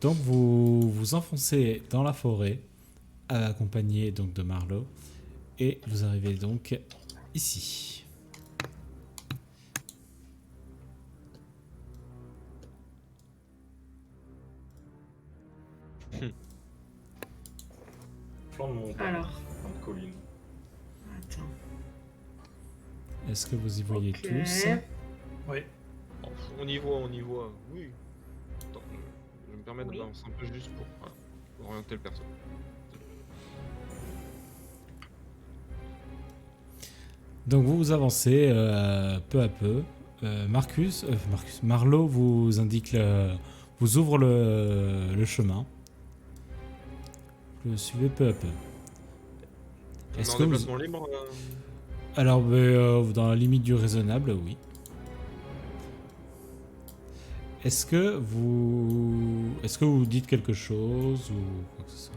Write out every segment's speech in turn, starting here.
Donc vous vous enfoncez dans la forêt, accompagné donc de Marlowe, et vous arrivez donc ici. Flanc de montagne, Alors, flanc de colline. attends. Est-ce que vous y voyez Ok. tous? Oui. On y voit, oui. Attends, je vais me permettre Oui. de balancer un peu juste pour orienter le perso. Donc vous vous avancez peu à peu. Marlowe vous indique vous ouvre le chemin. Vous le suivez peu à peu. On est Est-ce en que vous... déplacement libre Alors, dans la limite du raisonnable, oui. Est-ce que vous dites quelque chose ou quoi que ce soit?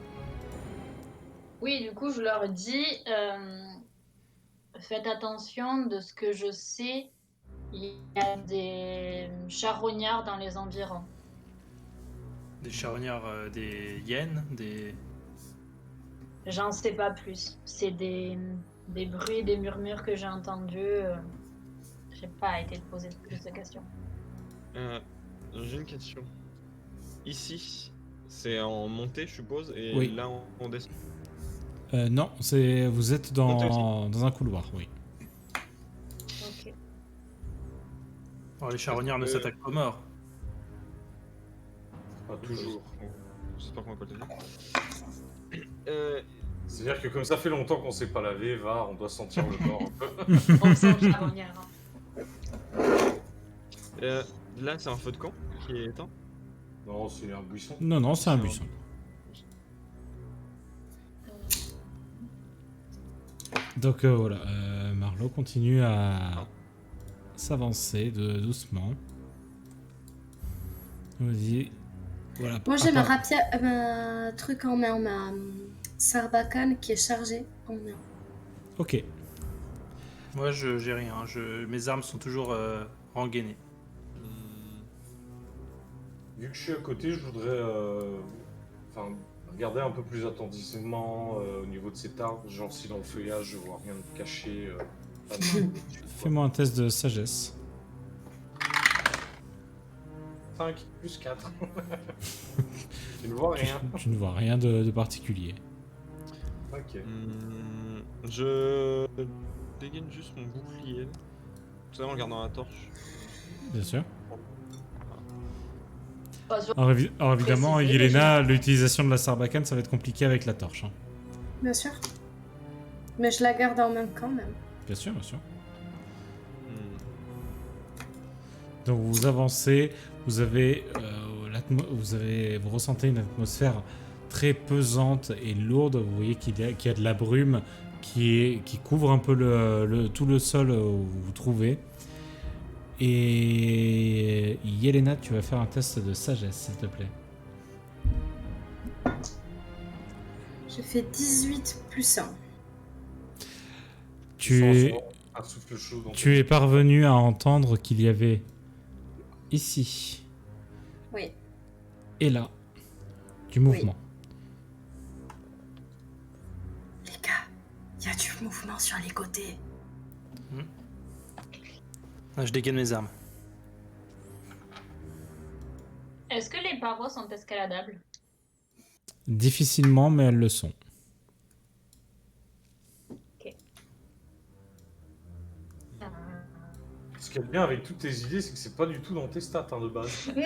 Oui, du coup, je leur dis, faites attention de ce que je sais, il y a des charognards dans les environs. Des charognards, des hyènes, des... J'en sais pas plus. C'est des bruits, des murmures que j'ai entendus. J'ai pas été de poser plus de questions. J'ai une question. Ici, c'est en montée, je suppose, et Oui. là, on descend. Non, vous êtes dans un couloir, oui. Ok. Alors, les charognards ne s'attaquent pas mort. Pas toujours. J'espère qu'on va pas le dire. C'est-à-dire que comme ça fait longtemps qu'on s'est pas lavé, on doit sentir le corps un peu. On sent le charognard. Là, c'est un feu de camp qui est éteint. Non, c'est un buisson. Non, c'est un buisson. Donc voilà, Marlowe continue à s'avancer doucement. Vous dites, voilà. Moi, j'ai ma truc en main, ma sarbacane qui est chargée en main. Ok. Moi, j'ai rien. Mes armes sont toujours rengainées. Vu que je suis à côté, je voudrais regarder un peu plus attentivement au niveau de cet arbre. Genre si dans le feuillage je vois rien de caché. Fais-moi un test de sagesse. 5 plus 4. Tu ne vois rien. Tu ne vois rien de particulier. Ok. Je dégaine juste mon bouclier. Tout ça en regardant la torche. Bien sûr. Pas sûr. Alors évidemment, Préciser, Yelena, l'utilisation de la sarbacane, ça va être compliqué avec la torche. Hein. Bien sûr. Mais je la garde en main quand même. Bien sûr, bien sûr. Donc vous avancez, vous ressentez une atmosphère très pesante et lourde. Vous voyez qu'il y a de la brume qui couvre un peu tout le sol où vous vous trouvez. Et Yelena, tu vas faire un test de sagesse, s'il te plaît. J'ai fait 18 plus 1. Tu Un souffle chaud dans es parvenu à entendre qu'il y avait ici Oui. et là du mouvement. Les gars, il y a du mouvement sur les côtés. Ah, je dégaine mes armes. Est-ce que les parois sont escaladables? Difficilement, mais elles le sont. Ce qui est bien avec toutes tes idées, c'est que c'est pas du tout dans tes stats de base. Non.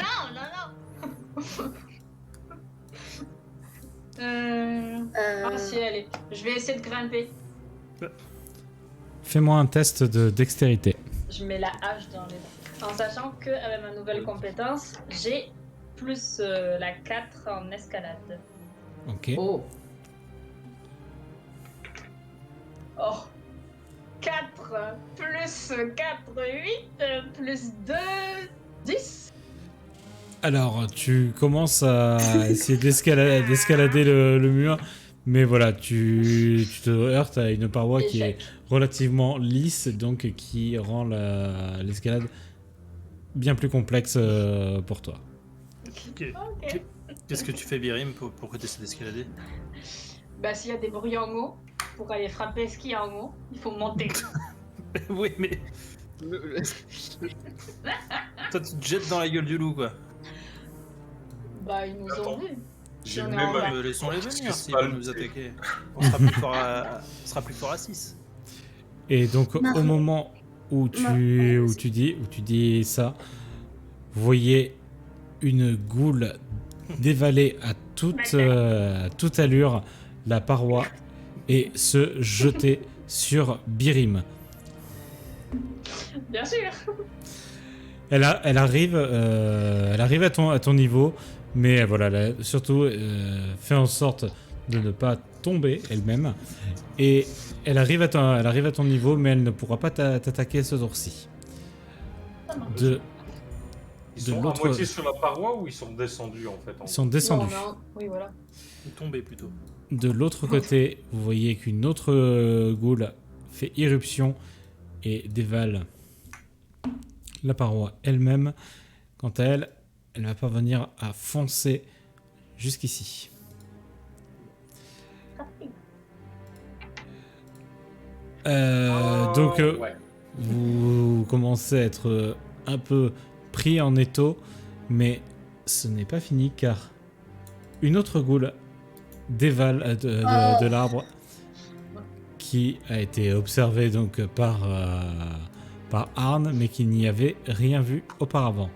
Ah si, allez. Je vais essayer de grimper. Fais-moi un test de dextérité. Je mets la hache dans les dents. En sachant qu'avec ma nouvelle compétence, j'ai plus la 4 en escalade. Ok. Oh. Oh 4 plus 4, 8 plus 2, 10. Alors, tu commences à essayer d'escalader le mur, mais voilà, tu te heurtes à une paroi qui est relativement lisse, donc qui rend l'escalade bien plus complexe pour toi. Ok. Qu'est-ce que tu fais, Birim, pour que tu essaies d'escalader? Bah, s'il y a des bruits en haut, pour aller frapper ce qu'il y a en haut, il faut monter. Oui, mais toi, tu te jettes dans la gueule du loup, quoi. Bah, ils nous ont Attends. vus. J'ai on le est même en bas. avec Laissons-les parce que venir c'est s'ils pas veulent le- nous attaquer. On sera plus fort à 6. Et donc, Marie. au moment où tu dis ça, vous voyez une goule dévaler à toute allure la paroi et se jeter sur Birim. Bien sûr. Elle arrive à ton niveau, mais voilà, elle a surtout fait en sorte de ne pas tomber elle-même. Et elle arrive à ton niveau, mais elle ne pourra pas t'attaquer ce tour-ci. De Ils de sont à l'autre- moitié sur la paroi ou ils sont descendus en fait en Ils sont Non, descendus. non. Oui, voilà. Ou tomber, plutôt. De l'autre côté, vous voyez qu'une autre goule fait irruption et dévale la paroi elle-même. Quant à elle, elle va parvenir à foncer jusqu'ici. Donc, ouais. vous commencez à être un peu pris en étau, mais ce n'est pas fini car une autre goule dévale de l'arbre qui a été observé donc par Arn, mais qui n'y avait rien vu auparavant.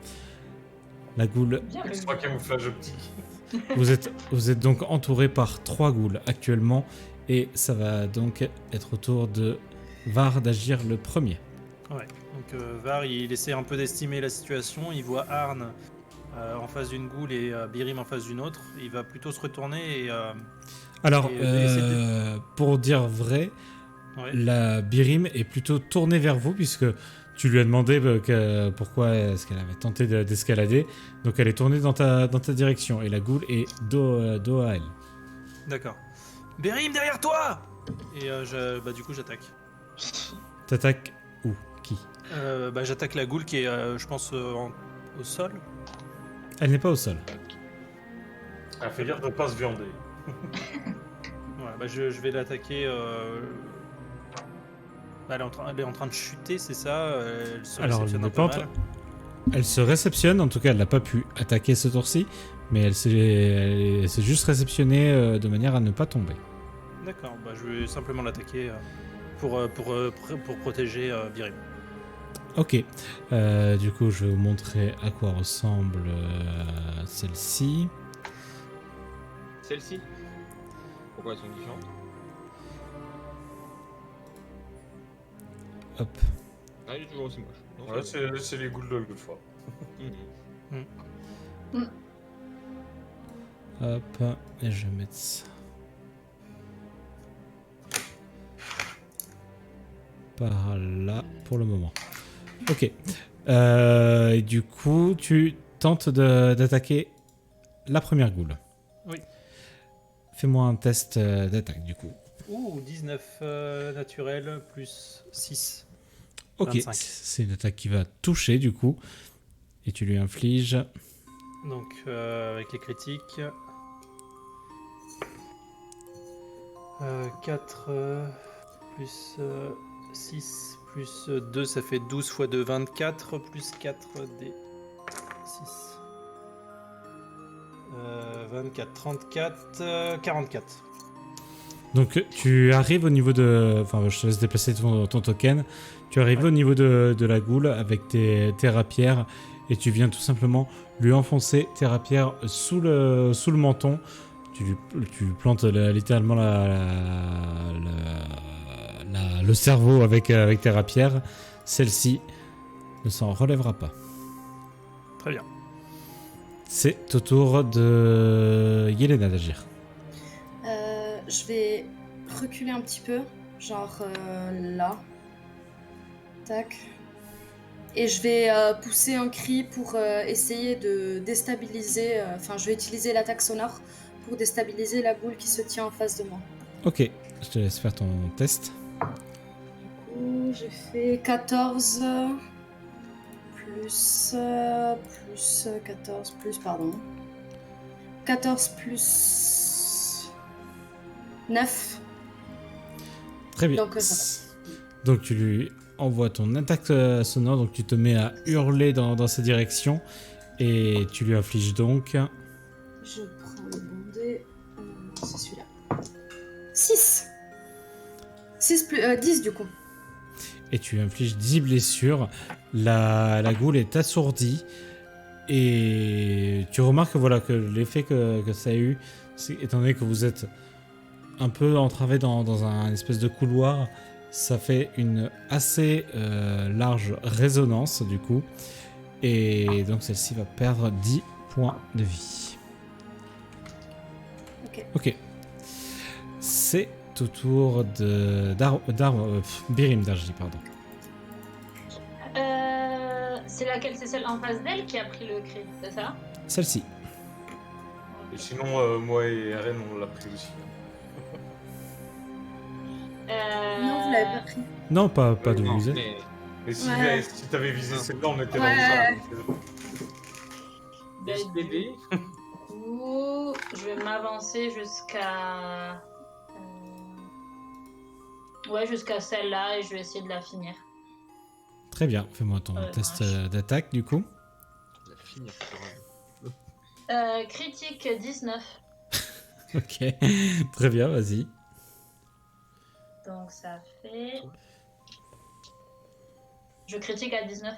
La goule, Bien vu. Extra camouflage optique. vous êtes donc entouré par 3 goules actuellement, et ça va donc être au tour de Var d'agir le premier. Ouais. Donc Var, il essaie un peu d'estimer la situation. Il voit Arn en face d'une goule et Birim en face d'une autre. Il va plutôt se retourner et... Alors, Et essayer pour dire vrai, ouais. la Birim est plutôt tournée vers vous, puisque tu lui as demandé pourquoi est-ce qu'elle avait tenté d'escalader. Donc elle est tournée dans ta direction, et la goule est dos à elle. D'accord. Birim, derrière toi! Et du coup, j'attaque. T'attaques où? Qui? J'attaque la goule qui est, je pense, au sol. Elle n'est pas au sol. Elle fait dire de ne pas se viander. Ouais, je vais l'attaquer. Elle est en train de chuter, c'est ça? Elle se Alors, réceptionne elle un n'est peu pas en mal. Elle se réceptionne, en tout cas elle n'a pas pu attaquer ce tour-ci, mais elle s'est juste réceptionnée de manière à ne pas tomber. D'accord, je vais simplement l'attaquer pour protéger Birim. Ok, du coup je vais vous montrer à quoi ressemble celle-ci. Celle-ci. Pourquoi elles sont différentes? Hop, Ah, il est toujours aussi moche. Non, Ouais, c'est c'est les goules de l'autre fois. bon. hop, et je vais mettre ça par là pour le moment. Ok, et du coup tu tentes d'attaquer la première goule. Oui. Fais-moi un test d'attaque du coup. Ouh, 19 naturel plus 6. Ok, 25. c'est une attaque qui va toucher du coup. Et tu lui infliges. Donc avec les critiques. 4 plus 6 plus 2, ça fait 12 fois 2, 24, plus 4 des 6. 24, 34, 44. Donc tu arrives au niveau de... Enfin, je te laisse déplacer ton token. Tu arrives au niveau de la goule avec tes rapières. Et tu viens tout simplement lui enfoncer tes rapières sous le menton. Tu lui plantes littéralement le cerveau avec tes rapières. Celle-ci ne s'en relèvera pas. Très bien. C'est au tour de Yelena d'agir. Je vais reculer un petit peu, genre là. Tac. Et je vais pousser un cri pour essayer de déstabiliser. Enfin, je vais utiliser l'attaque sonore pour déstabiliser la boule qui se tient en face de moi. Ok, je te laisse faire ton test. Du coup, j'ai fait 14 plus 14 plus, pardon. 14 plus 9. Très bien. Donc, ça Donc tu lui envoies ton attaque sonore, donc tu te mets à hurler dans sa direction et tu lui infliges donc Je prends le bon dé. C'est celui-là. 6. 6 plus 10 du coup. et tu lui infliges 10 blessures. La goule est assourdie et tu remarques voilà, que l'effet que ça a eu, étant donné que vous êtes un peu entravé dans un espèce de couloir, ça fait une assez large résonance du coup. Et donc celle-ci va perdre 10 points de vie. Ok. C'est au tour de Birim d'Arji, pardon. C'est laquelle? C'est celle en face d'elle qui a pris le crit, c'est ça? Celle-ci. Et sinon, moi et Eren, on l'a pris aussi. Non, vous l'avez pas pris. Non, pas de non, viser. Mais si, Ouais. si t'avais visé celle-là, on était Ouais. dans le Ben, bébé. du coup, je vais m'avancer jusqu'à... Ouais, jusqu'à celle-là et je vais essayer de la finir. Très bien, fais-moi ton test d'attaque du coup. La finir. Critique 19. Ok, très bien, vas-y. Donc ça fait... Je critique à 19.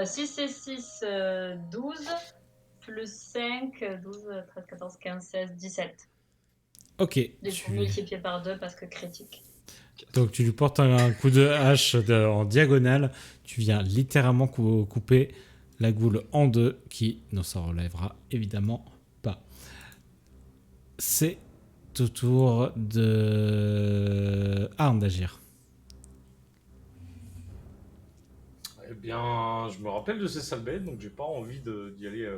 6 et 6, 12. Plus 5, 12, 13, 14, 15, 16, 17. Ok, Du coup, multiplié par 2 parce que critique. donc tu lui portes un coup de hache en diagonale. Tu viens littéralement couper la goule en deux qui ne s'en relèvera évidemment pas. C'est au tour de Arne d'agir. Eh bien, je me rappelle de ces sales bêtes, donc j'ai pas envie d'y aller.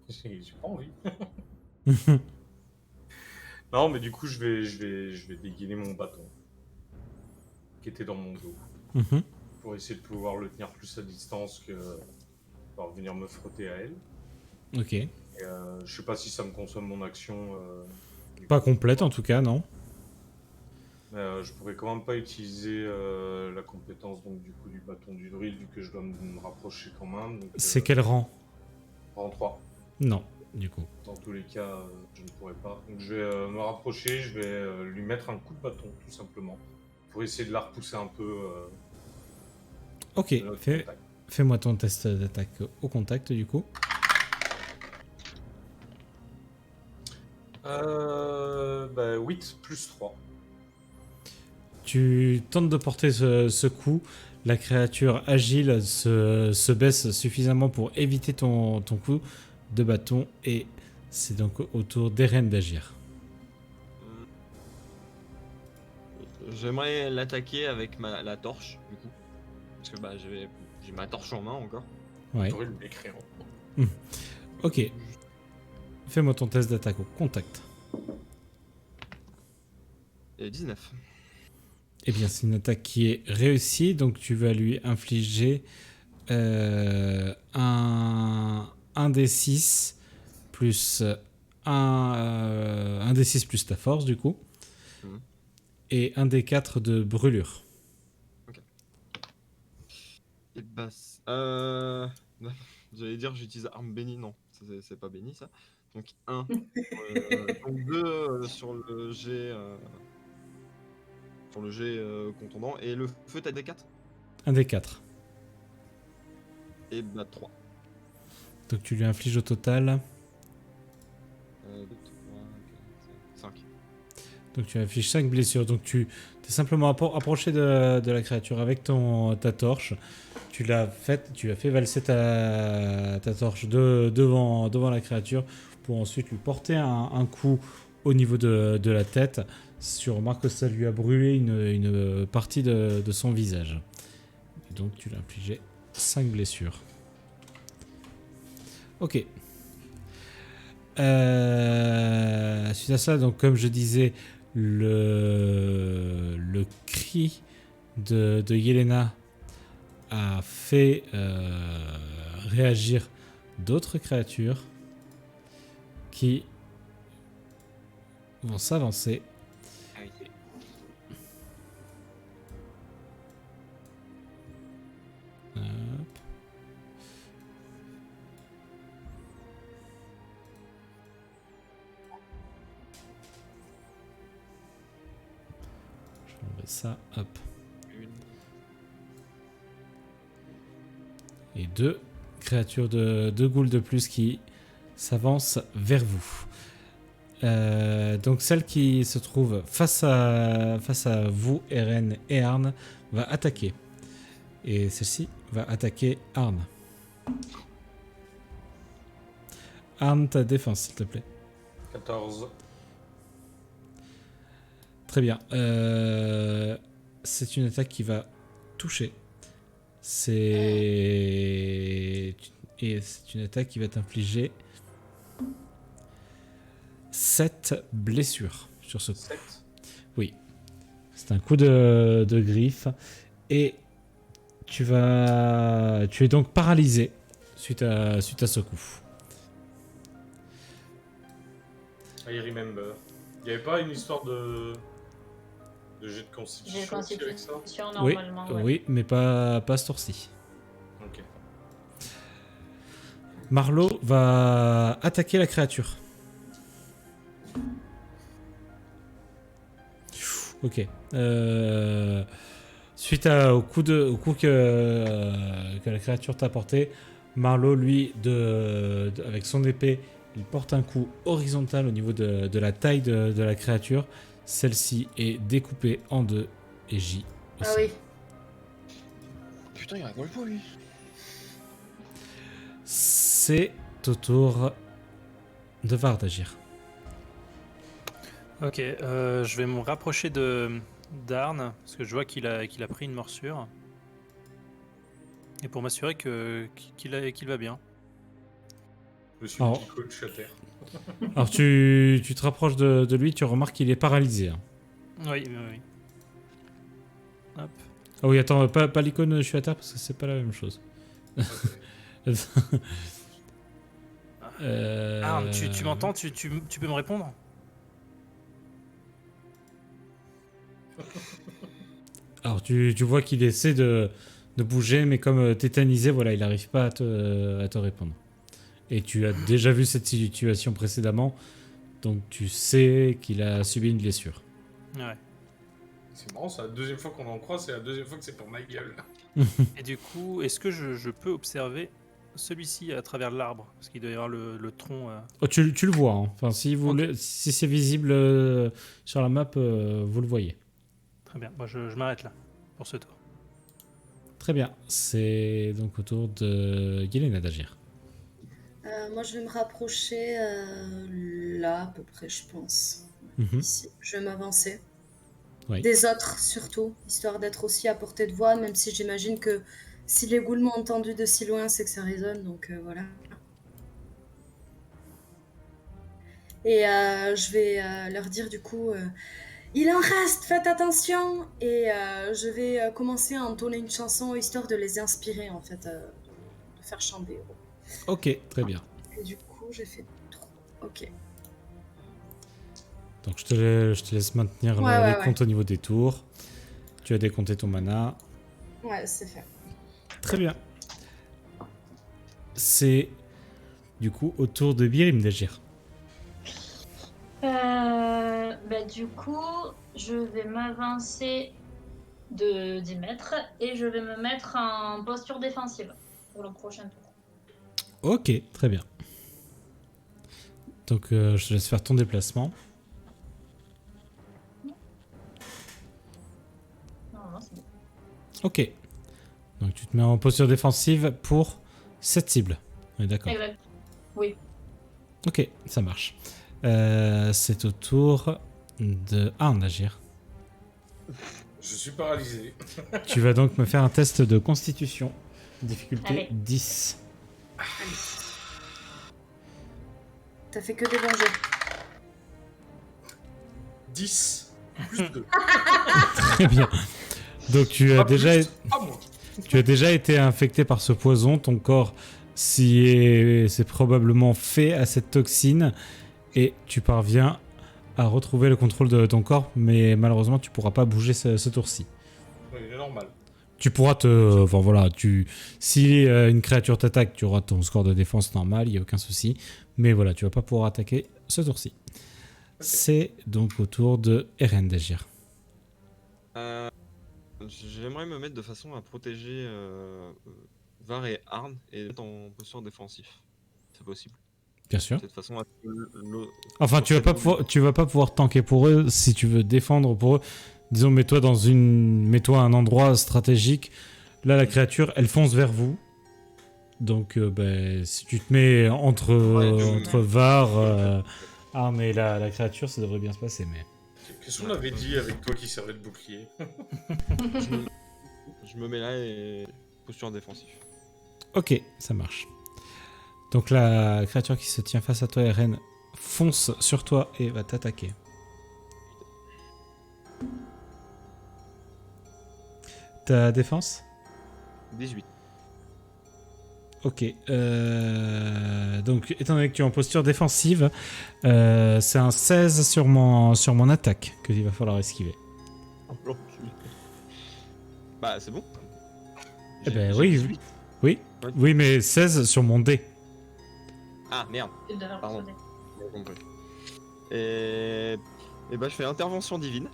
J'ai pas envie. Non, mais du coup, je vais dégainer mon bâton qui était dans mon dos Mhm. pour essayer de pouvoir le tenir plus à distance que pouvoir venir me frotter à elle. Ok. Et, je sais pas si ça me consomme mon action. Pas complète en tout cas, non. Mais je pourrais quand même pas utiliser la compétence donc du coup du bâton du drill vu que je dois me rapprocher quand même. Donc, C'est quel rang? rang 3. Non, du coup. Dans tous les cas, je ne pourrais pas. Donc je vais me rapprocher, je vais lui mettre un coup de bâton tout simplement pour essayer de la repousser un peu. Ok, de notre contact. fais-moi ton test d'attaque au contact du coup. Bah, 8 plus 3. Tu tentes de porter ce coup. La créature agile se baisse suffisamment pour éviter ton coup de bâton. Et c'est donc au tour d'Eren d'agir. J'aimerais l'attaquer avec la torche, du coup. Parce que bah, j'ai ma torche en main encore. Ouais. J'aurais le décrire. Ok. Fais-moi ton test d'attaque au contact. Et 19. Eh bien, c'est une attaque qui est réussie. Donc, tu vas lui infliger un D6 plus un D6 plus ta force, du coup. Mhm. Et un D4 de brûlure. Et bah, j'allais dire j'utilise arme bénie, non, c'est pas béni ça. Donc 1, donc 2 sur le jet contondant, et le feu t'as des 4 Un D4. et bah 3. Donc, tu lui infliges au total. 2, 3, 4, 5. Donc, tu infliges 5 blessures. Donc, tu t'es simplement approché de la créature avec ta torche. Tu as fait valser ta torche devant la créature pour ensuite lui porter un coup au niveau de la tête. Tu remarques que ça lui a brûlé une partie de son visage. Et donc tu lui as infligé 5 blessures. Ok. Suite à ça, donc comme je disais, le cri de Yelena a fait réagir d'autres créatures qui vont s'avancer. Ah oui. Hop. Je vais enlever ça, hop. Une. Et 2 créatures de ghouls de plus qui s'avancent vers vous. Donc celle qui se trouve face à vous, Eren et Arn, va attaquer. Et celle-ci va attaquer Arn. Arn, ta défense, s'il te plaît. 14. Très bien. C'est une attaque qui va toucher. Et c'est une attaque qui va t'infliger 7 blessures sur ce coup. 7. Oui. C'est un coup de griffe. Et tu es donc paralysé suite à ce coup. I remember. Il n'y avait pas une histoire de jet de constitution J'ai aussi avec ça? constitution Oui, normalement. Ouais. oui, mais pas ce tour-ci. Ok. Marlowe va attaquer la créature. Ok. Suite au coup que la créature t'a porté, Marlowe, lui, avec son épée, il porte un coup horizontal au niveau de la taille de la créature. Celle-ci est découpée en 2 et J. Ah oui. Putain, il rigole pas lui. C'est au tour de Var d'agir. Ok, je vais me rapprocher d'Arn, parce que je vois qu'il a pris une morsure. Et pour m'assurer qu'il va bien. Je suis Alors- petit coach à terre. Alors tu te rapproches de lui, tu remarques qu'il est paralysé. Hein. Oui. Hop. Ah oui, attends, pas l'icône je suis à terre parce que c'est pas la même chose. Arn, tu m'entends? Tu peux me répondre? Alors tu vois qu'il essaie de bouger, mais comme tétanisé, voilà, il n'arrive pas à te répondre. Et tu as déjà vu cette situation précédemment, donc tu sais qu'il a subi une blessure. Ouais. C'est marrant, c'est la deuxième fois qu'on en croit, c'est la deuxième fois que c'est pour ma gueule. Et du coup, est-ce que je peux observer celui-ci à travers l'arbre? Parce qu'il doit y avoir le tronc. Oh, tu le vois, hein. Enfin, si c'est visible sur la map, vous le voyez. Très bien, moi je m'arrête là pour ce tour. Très bien, c'est donc au tour de Yelena d'agir. Moi, je vais me rapprocher là, à peu près, je pense. Mhm. Ici. Je vais m'avancer. Oui. Des autres, surtout, histoire d'être aussi à portée de voix, même si j'imagine que si les ghouls m'ont entendu de si loin, c'est que ça résonne, donc voilà. Et je vais leur dire du coup, il en reste, faites attention. Et je vais commencer à entonner une chanson, histoire de les inspirer, en fait, de faire chanter. Ok, très bien. Et du coup, j'ai fait 3. Ok. Donc je te laisse maintenir Ouais, les comptes au niveau des tours. Tu as décompté ton mana. Ouais, c'est fait. Très bien. C'est du coup au tour de Birim d'agir. Du coup, je vais m'avancer de 10 mètres et je vais me mettre en posture défensive pour le prochain tour. Ok, très bien. Donc je te laisse faire ton déplacement. Non, c'est bon. Ok. Donc tu te mets en posture défensive pour cette cible. On est d'accord? Exact. Oui. Ok, ça marche. C'est au tour de Arn d'agir. Je suis paralysé. Tu vas donc me faire un test de constitution. Difficulté Allez. 10. T'as fait que des bons jets. 10 plus 2. Très bien. Donc tu as déjà... Ah, moi. Tu as déjà été infecté par ce poison, ton corps c'est probablement fait à cette toxine et tu parviens à retrouver le contrôle de ton corps, mais malheureusement tu pourras pas bouger ce tour-ci. Oui, il est normal. Tu pourras te... Enfin voilà, si une créature t'attaque, tu auras ton score de défense normal, il n'y a aucun souci. Mais voilà, tu vas pas pouvoir attaquer ce tour-ci. C'est donc au tour de Eren d'agir. J'aimerais me mettre de façon à protéger Var et Arn et être en posture défensif. C'est possible. Bien sûr. De cette façon à ce que Enfin, tu vas pas pouvoir tanker pour eux si tu veux défendre pour eux. Disons, mets-toi à un endroit stratégique. Là, la créature, elle fonce vers vous. Donc, si tu te mets entre Var, Arn et la créature, ça devrait bien se passer. Mais Qu'est-ce qu'on avait dit avec toi qui servait de bouclier? je me mets là et posture défensif. ok, ça marche. Donc la créature qui se tient face à toi, Eren, fonce sur toi et va t'attaquer. Ta défense? 18. Ok. Donc, étant donné que tu es en posture défensive, c'est un 16 sur mon attaque qu'il va falloir esquiver. Bah, c'est bon. Eh ben J'ai oui, 18. oui. Ouais. Oui, mais 16 sur mon dé. Ah, merde. Tu devrais Pardon. sauter. J'ai compris. Et bah, je fais intervention divine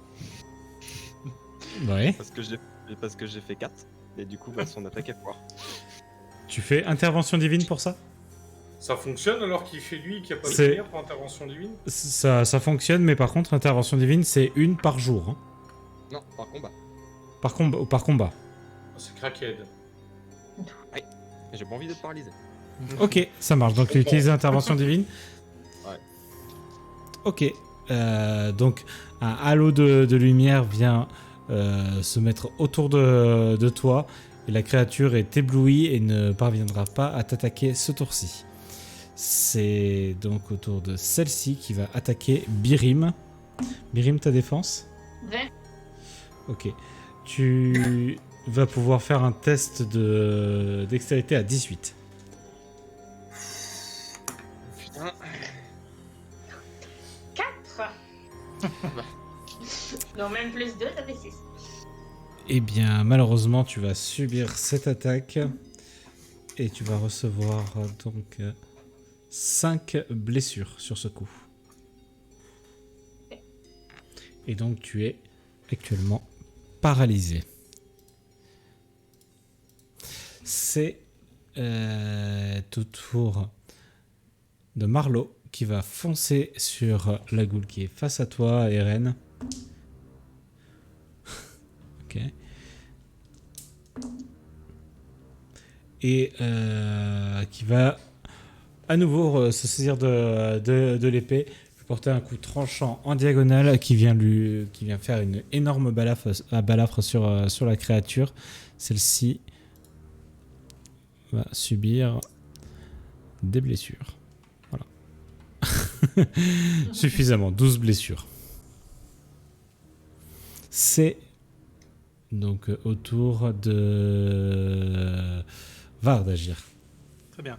Ouais. parce que j'ai fait 4. Et du coup, bah, son attaque est foire. Tu fais intervention divine pour ça? Ça fonctionne alors qu'il fait lui qui a pas de C'est- lumière pour intervention divine? Ça fonctionne, mais par contre, intervention divine, c'est une par jour. Hein. Non, par combat. Par combat. Ah, c'est crackhead. J'ai pas envie d'être paralysé. Ok, ça marche. Donc, tu utilises intervention divine. Ouais. Ok. Donc, un halo de lumière vient se mettre autour de toi. Et la créature est éblouie et ne parviendra pas à t'attaquer ce tour-ci. C'est donc au tour de celle-ci qui va attaquer Birim. Birim, ta défense? 20. Ok. Tu vas pouvoir faire un test de dextérité à 18. Putain. 4. Non, même plus 2, ça fait 6. Eh bien, malheureusement, tu vas subir cette attaque. Et tu vas recevoir donc 5 blessures sur ce coup. Et donc, tu es actuellement paralysé. C'est au tour de Marlowe qui va foncer sur la goule qui est face à toi, Eren. Ok. Et qui va à nouveau se saisir de l'épée, porter un coup tranchant en diagonale qui vient faire une énorme balafre sur la créature. Celle-ci va subir des blessures. Voilà. Suffisamment, 12 blessures. C'est donc au tour de Var d'agir. Très bien.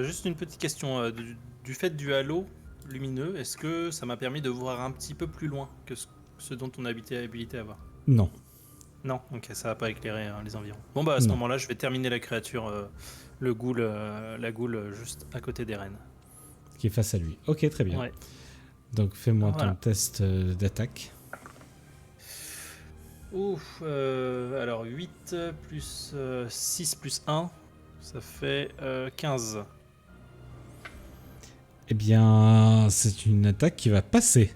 Juste une petite question. Du fait du halo lumineux, est-ce que ça m'a permis de voir un petit peu plus loin que ce dont on a habilité à voir? Non. Non, ok, ça va pas éclairer les environs. Bon bah à ce Non. moment-là, je vais terminer la créature, la goule juste à côté des rennes. Qui est face à lui. Ok, très bien. Ouais. Donc fais-moi Voilà. ton test d'attaque. Ouf, alors 8 plus 6 plus 1, ça fait 15. Eh bien, c'est une attaque qui va passer.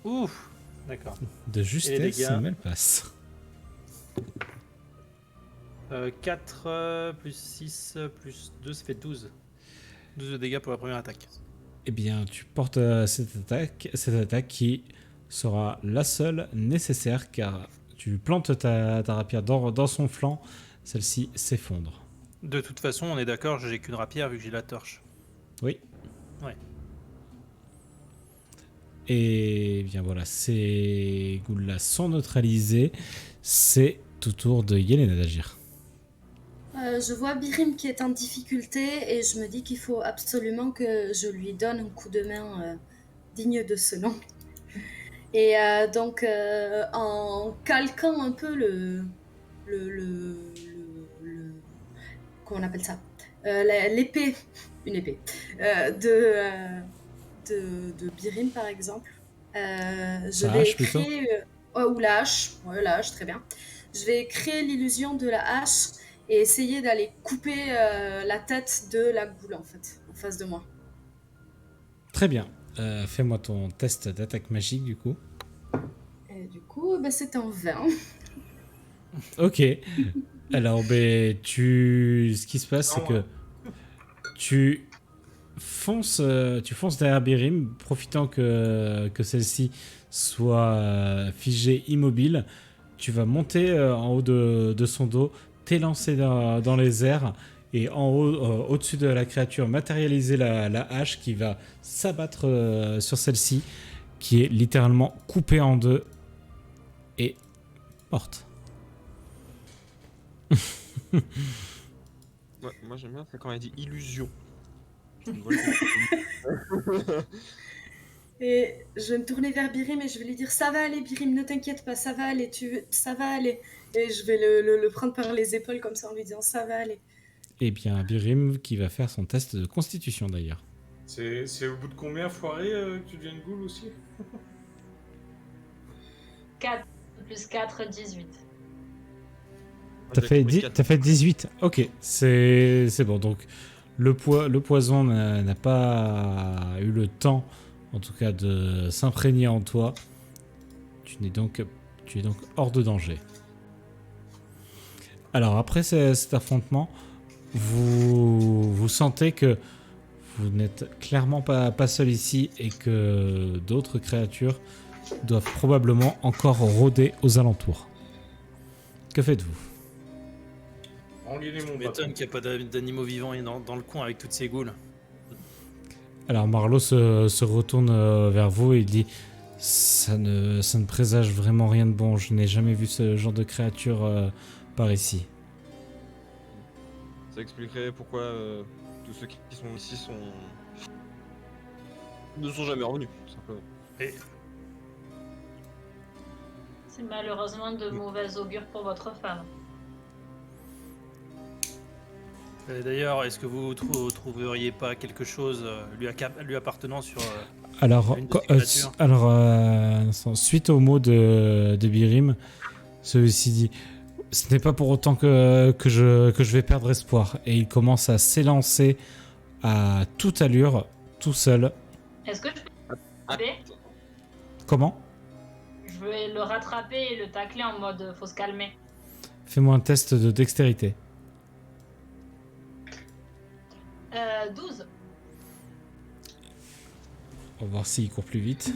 Ouf, d'accord. De justesse, dégâts. mais elle passe. 4 plus 6 plus 2, ça fait 12. 12 de dégâts pour la première attaque. Eh bien, tu portes cette attaque qui sera la seule nécessaire car tu plantes ta rapière dans son flanc, celle-ci s'effondre. De toute façon, on est d'accord, j'ai qu'une rapière vu que j'ai la torche. Oui. Ouais. Et bien voilà, ces ghouls-là sont neutralisés. C'est au tour de Yelena d'agir. Je vois Birim qui est en difficulté et je me dis qu'il faut absolument que je lui donne un coup de main digne de ce nom. Et donc, en calquant un peu comment on appelle ça? L'épée, une épée, de Birim par exemple, je Sa vais hache, plutôt. créer, ou la hache, ouais, la hache, très bien. Je vais créer l'illusion de la hache et essayer d'aller couper la tête de la goule en fait, en face de moi. Très bien. Fais-moi ton test d'attaque magique du coup. Et du coup, bah, c'est un 20. Ok. Alors, ce qui se passe, c'est Non, que ouais. tu fonces derrière Birim, profitant que celle-ci soit figée immobile. Tu vas monter en haut de son dos, t'élancer dans les airs et en haut, au-dessus de la créature, matérialiser la hache qui va s'abattre sur celle-ci, qui est littéralement coupée en deux et morte. Ouais, moi j'aime bien, c'est quand elle dit illusion. Je me vois le- Et je vais me tourner vers Birim et je vais lui dire ça va aller Birim, ne t'inquiète pas, ça va aller, ça va aller. Et je vais le prendre par les épaules comme ça en lui disant ça va aller. Et bien, Birim qui va faire son test de constitution d'ailleurs. C'est au bout de combien, foiré, que tu deviens une goule aussi? 4 plus 4, 18. T'as J'ai fait, compris quatre. t'as fait 18. Ok, c'est bon. Donc, le poison n'a pas eu le temps, en tout cas, de s'imprégner en toi. Tu es donc hors de danger. Alors, après cet affrontement, vous sentez que vous n'êtes clairement pas seul ici et que d'autres créatures doivent probablement encore rôder aux alentours. Que faites-vous ? Engainer Je mon m'étonne bâton. qu'il n'y a pas d'animaux vivants dans le coin avec toutes ces goules. Alors Marlowe se retourne vers vous et il dit ça ne présage vraiment rien de bon. Je n'ai jamais vu ce genre de créature par ici. Ça expliquerait pourquoi tous ceux qui sont ici ne sont jamais revenus, tout simplement. Et C'est malheureusement de mauvais augure pour votre femme. d'ailleurs, est-ce que vous trouveriez pas quelque chose lui appartenant sur Alors, une de ces créatures un instant. Suite aux mots de Birim, celui-ci dit ce n'est pas pour autant que je vais perdre espoir. Et il commence à s'élancer à toute allure, tout seul. Est-ce que je peux rattraper? Comment ? Je vais le rattraper et le tacler en mode faut se calmer. Fais-moi un test de dextérité. 12. On va voir s'il court plus vite.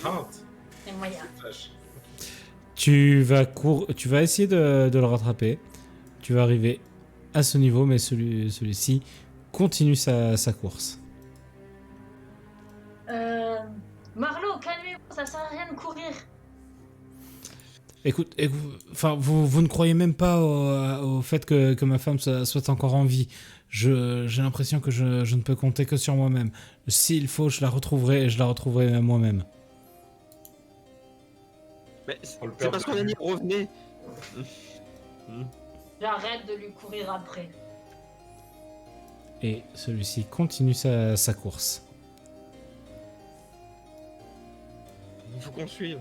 20. Et moyen. Vache. Tu vas essayer de le rattraper. Tu vas arriver à ce niveau, mais celui-ci continue sa course. Marlowe, calmez-vous, ça sert à rien de courir. Écoute, enfin, vous ne croyez même pas au fait que ma femme soit encore en vie. J'ai l'impression que je ne peux compter que sur moi-même. S'il faut, je la retrouverai et je la retrouverai même moi-même. Mais Oh, le c'est père parce de qu'on a dit Dieu. revenez. J'arrête de lui courir après. Et celui-ci continue sa course. Il faut qu'on suive.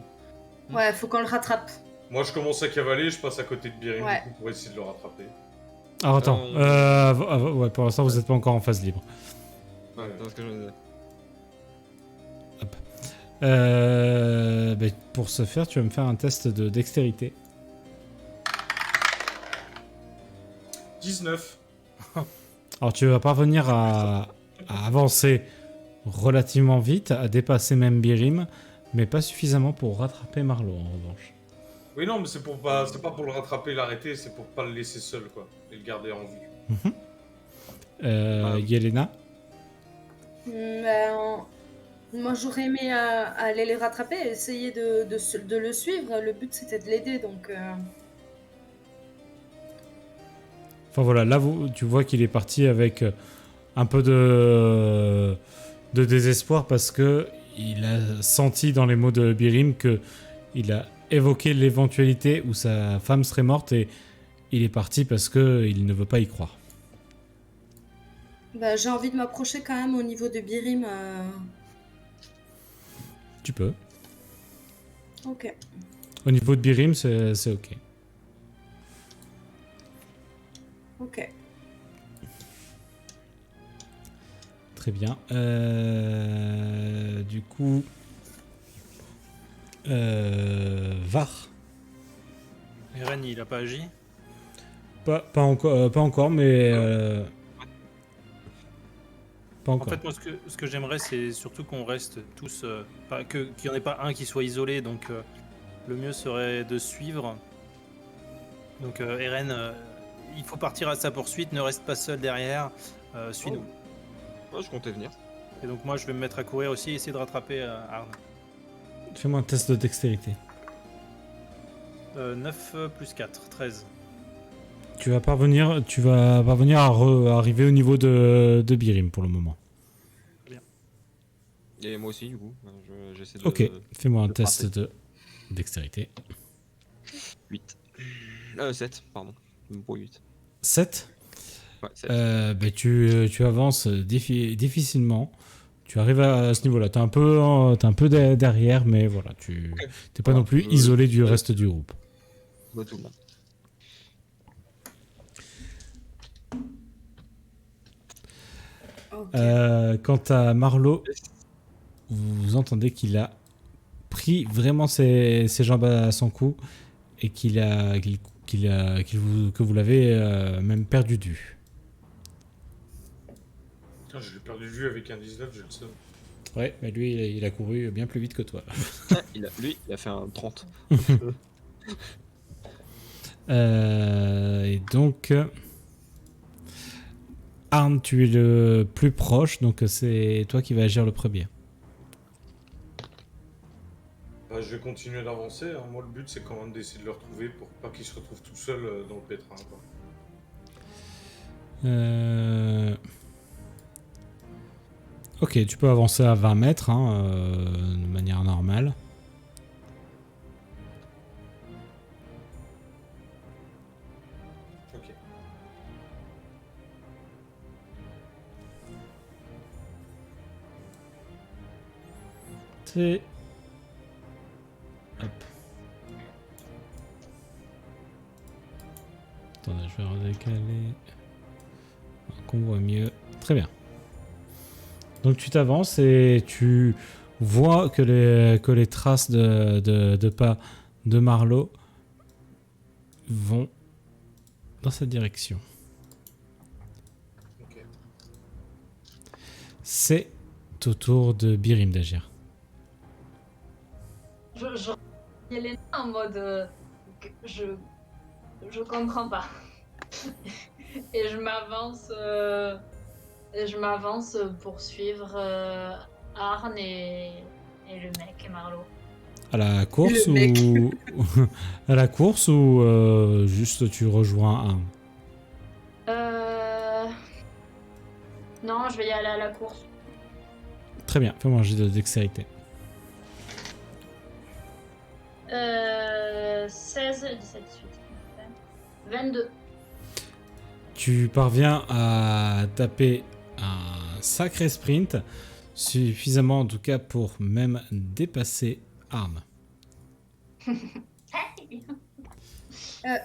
Ouais, faut qu'on le rattrape. Moi, je commence à cavaler, je passe à côté de Birim Ouais. du coup, pour essayer de le rattraper. Alors attends, ouais, pour l'instant vous n'êtes pas encore en phase libre. Ouais, c'est ce que je me disais. Pour ce faire, tu vas me faire un test de dextérité. 19. Alors tu vas parvenir à avancer relativement vite, à dépasser même Birim, mais pas suffisamment pour rattraper Marlowe en revanche. Oui, non, mais c'est pas pour le rattraper et l'arrêter, c'est pour pas le laisser seul, quoi. Et le garder en vue. Yelena, Moi j'aurais aimé aller les rattraper et essayer de le suivre. Le but c'était de l'aider donc. Enfin voilà, là tu vois qu'il est parti avec un peu de désespoir parce que il a senti dans les mots de Birim que il a évoqué l'éventualité où sa femme serait morte et il est parti parce que il ne veut pas y croire. Bah, j'ai envie de m'approcher quand même au niveau de Birim. Tu peux. Ok. Au niveau de Birim, c'est ok. Ok. Très bien. Du coup, Var. Eren, il a pas agi. Pas encore, mais pas En encore. fait, moi, ce que j'aimerais, c'est surtout qu'on reste tous, qu'il n'y en ait pas un qui soit isolé. Donc, le mieux serait de suivre. Donc, Eren, il faut partir à sa poursuite. Ne reste pas seul derrière. Suis-nous. Moi, je comptais venir. Et donc, moi, je vais me mettre à courir aussi et essayer de rattraper Arn. Fais-moi un test de dextérité. 9 plus 4, 13. Tu vas parvenir à arriver au niveau de Birim pour le moment. Et moi aussi, du coup. J'essaie de. Ok, fais-moi un de test frapper. de dextérité. 8. 7, pardon. Pour 8. 7. Ouais, 7. Tu avances difficilement. Tu arrives à ce niveau-là. T'es un peu derrière, mais voilà, t'es pas Ouais, non plus isolé du ouais. reste du groupe. Bah, tout le monde. Ok. Quant à Marlowe, vous entendez qu'il a pris vraiment ses jambes à son cou et que vous l'avez même perdu de vue. Putain, je l'ai perdu de vue avec un 19, j'ai le seum. Ouais, mais lui, il a couru bien plus vite que toi. Lui, il a fait un 30. Et donc, Arne, tu es le plus proche, donc c'est toi qui vas agir le premier. Bah, je vais continuer d'avancer. Hein. Moi, le but, c'est quand même d'essayer de le retrouver pour pas qu'il se retrouve tout seul dans le pétrin. Quoi. Ok, tu peux avancer à 20 mètres de manière normale. Ok. C'est... Hop. Attendez, je vais redécaler. Qu'on voit mieux. Très bien. Donc tu t'avances et tu vois que les traces de pas de Marlowe vont dans cette direction. Ok. C'est au tour de Birim d'agir. Je Yelena en mode je comprends pas. Et je m'avance pour suivre Arne et le mec et Marlowe. À la course Le mec. ou à la course ou juste tu rejoins un. Non, je vais y aller à la course. Très bien, fais-moi un jet de dextérité. 16, 17, 18, 22. Tu parviens à taper un sacré sprint, suffisamment en tout cas pour même dépasser Arne.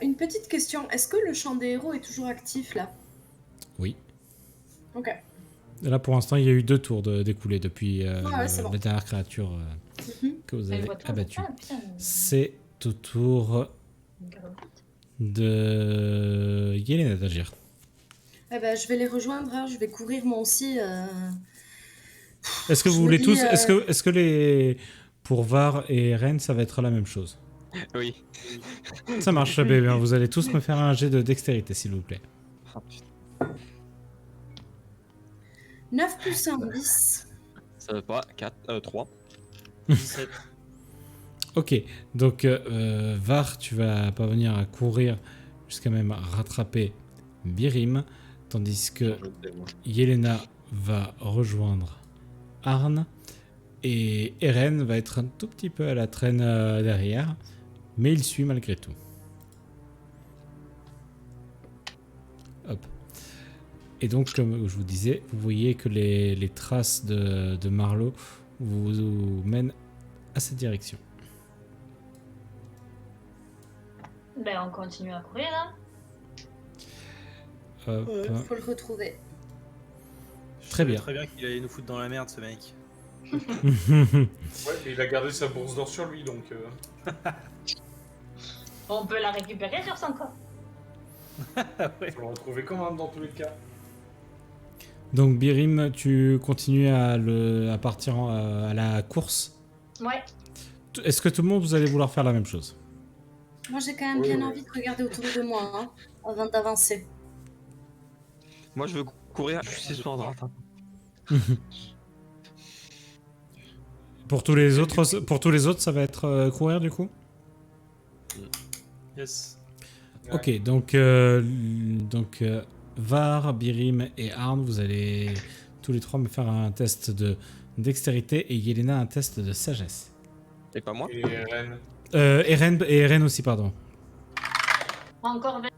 Une petite question. Est-ce que le champ des héros est toujours actif là? Oui. Ok. Et là pour l'instant il y a eu 2 tours découlés depuis c'est bon. la dernière créature que vous Elle avez voit tout. abattue. Ah, putain, C'est au tour une grenouille. de Yelena d'agir. Eh ben, je vais les rejoindre. Hein. Je vais courir moi aussi. Est-ce que Je vous me voulez dis, tous... Est-ce que les... Pour Var et Ren, ça va être la même chose? Oui. Ça marche, bébé. Vous allez tous me faire un jet de dextérité, s'il vous plaît. Ah, putain. 9 plus 1, 10. Ça va pas. 3. 17. Ok, donc Var, tu vas parvenir à courir jusqu'à même rattraper Birim, tandis que Je sais, moi. Yelena va rejoindre Arn et Eren va être un tout petit peu à la traîne derrière, mais il suit malgré tout. Hop. Et donc, comme je vous disais, vous voyez que les traces de Marlowe vous mènent à cette direction. Ben, on continue à courir, hein. Hop. Faut le retrouver. Je Très savais bien. Très bien qu'il allait nous foutre dans la merde, ce mec. Ouais, mais il a gardé sa bourse d'or sur lui, donc... On peut la récupérer sur son corps. Ouais. faut le retrouver quand même dans tous les cas. Donc Birim, tu continues à partir à la course. Ouais. Est-ce que tout le monde, vous allez vouloir faire la même chose? Moi, j'ai quand même Oui, bien oui. envie de regarder autour de moi hein, avant d'avancer. Moi, je veux courir. Je suis sur droite. Hein. Pour tous les autres, ça va être courir du coup? Yes. Ouais. Ok, donc Var, Birim et Arn, vous allez tous les trois me faire un test de dextérité et Yelena un test de sagesse. Et pas moi. Et Ren, Eren aussi, pardon. Encore 20.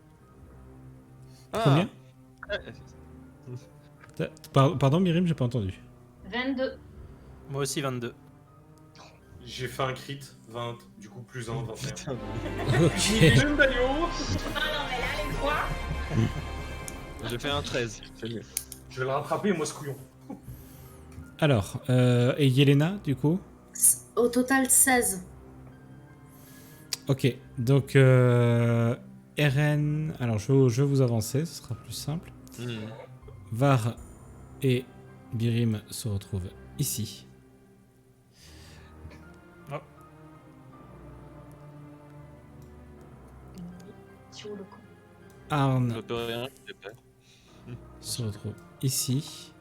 Combien? Ouais, Pardon, Birim, j'ai pas entendu. 22. Moi aussi 22. j'ai fait un crit, 20, du coup plus 1, 21. putain. Ok. J'aime Dayo. Ah non, mais là, les 3. J'ai fait un 13. C'est mieux. Je vais le rattraper, moi, ce couillon. Alors, et Yelena, du coup? Au total, 16. Ok, donc Eren, alors je vais vous avancer, ce sera plus simple. Var et Birim se retrouvent ici. Tu où le con? Arn Je peux rien. J'ai peur. se retrouve ici.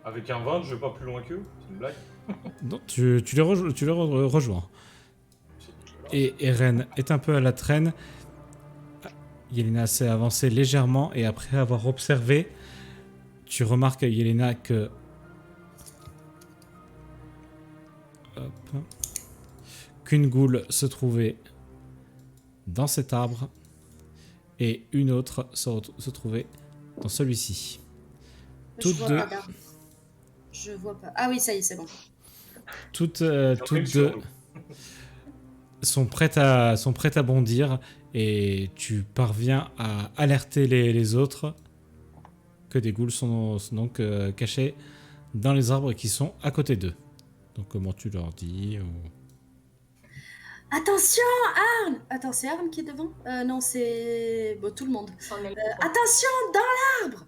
Avec un 20, je vais pas plus loin qu'eux, c'est une blague. Non, tu les rejoins. Et Eren est un peu à la traîne. Yelena s'est avancée légèrement et après avoir observé, tu remarques, Yelena, que... Hop. Qu'une goule se trouvait dans cet arbre et une autre se trouvait dans celui-ci. Je Toutes vois deux. pas d'arbre. Je vois pas. Ah oui, ça y est, c'est bon. Toutes J'en deux sur nous. sont prêtes à bondir et tu parviens à alerter les autres que des ghouls sont donc cachés dans les arbres qui sont à côté d'eux. Donc comment tu leur dis Attention, Arn! Attends, c'est Arn qui est devant? Non, c'est... Bon, tout le monde. On est Attention, dans l'arbre!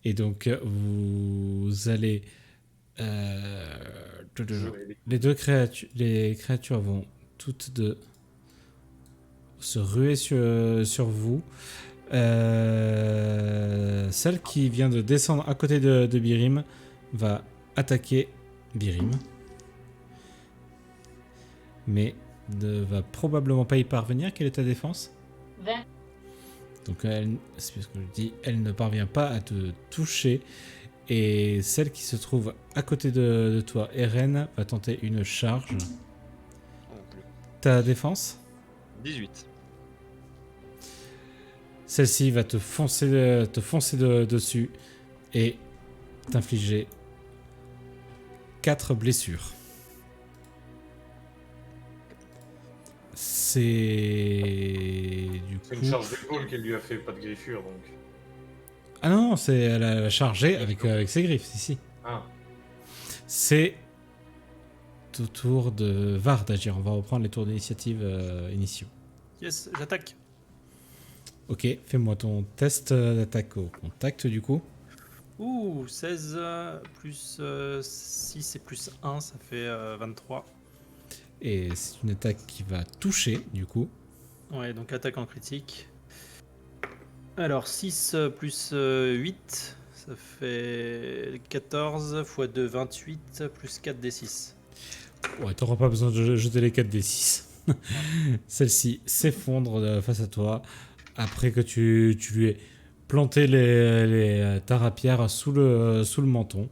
Et donc vous allez... les créatures vont toutes deux se ruer sur vous. Celle qui vient de descendre à côté de Birim va attaquer Birim. Mais ne va probablement pas y parvenir. Quelle est ta défense? 20. Donc c'est ce que je dis, elle ne parvient pas à te toucher. Et celle qui se trouve à côté de toi, Eren, va tenter une charge. Non plus. Ta défense? 18. Celle-ci va te foncer dessus et t'infliger 4 blessures. C'est du C'est une coup... charge d'épaule qu'elle lui a fait, pas de griffure, donc. Ah non, elle a chargé avec ses griffes, ici. Ah, C'est au tour de Var d'agir. On va reprendre les tours d'initiative initiaux. Yes, j'attaque. Ok, fais-moi ton test d'attaque au contact du coup. Ouh, 16 plus 6 et plus 1, ça fait 23. Et c'est une attaque qui va toucher du coup. Ouais, donc attaque en critique. Alors 6 plus 8, ça fait 14 x 2, 28, plus 4 des 6. Ouais, t'auras pas besoin de jeter les 4 des 6. Celle-ci s'effondre face à toi après que tu lui aies planté les tarapières sous le menton.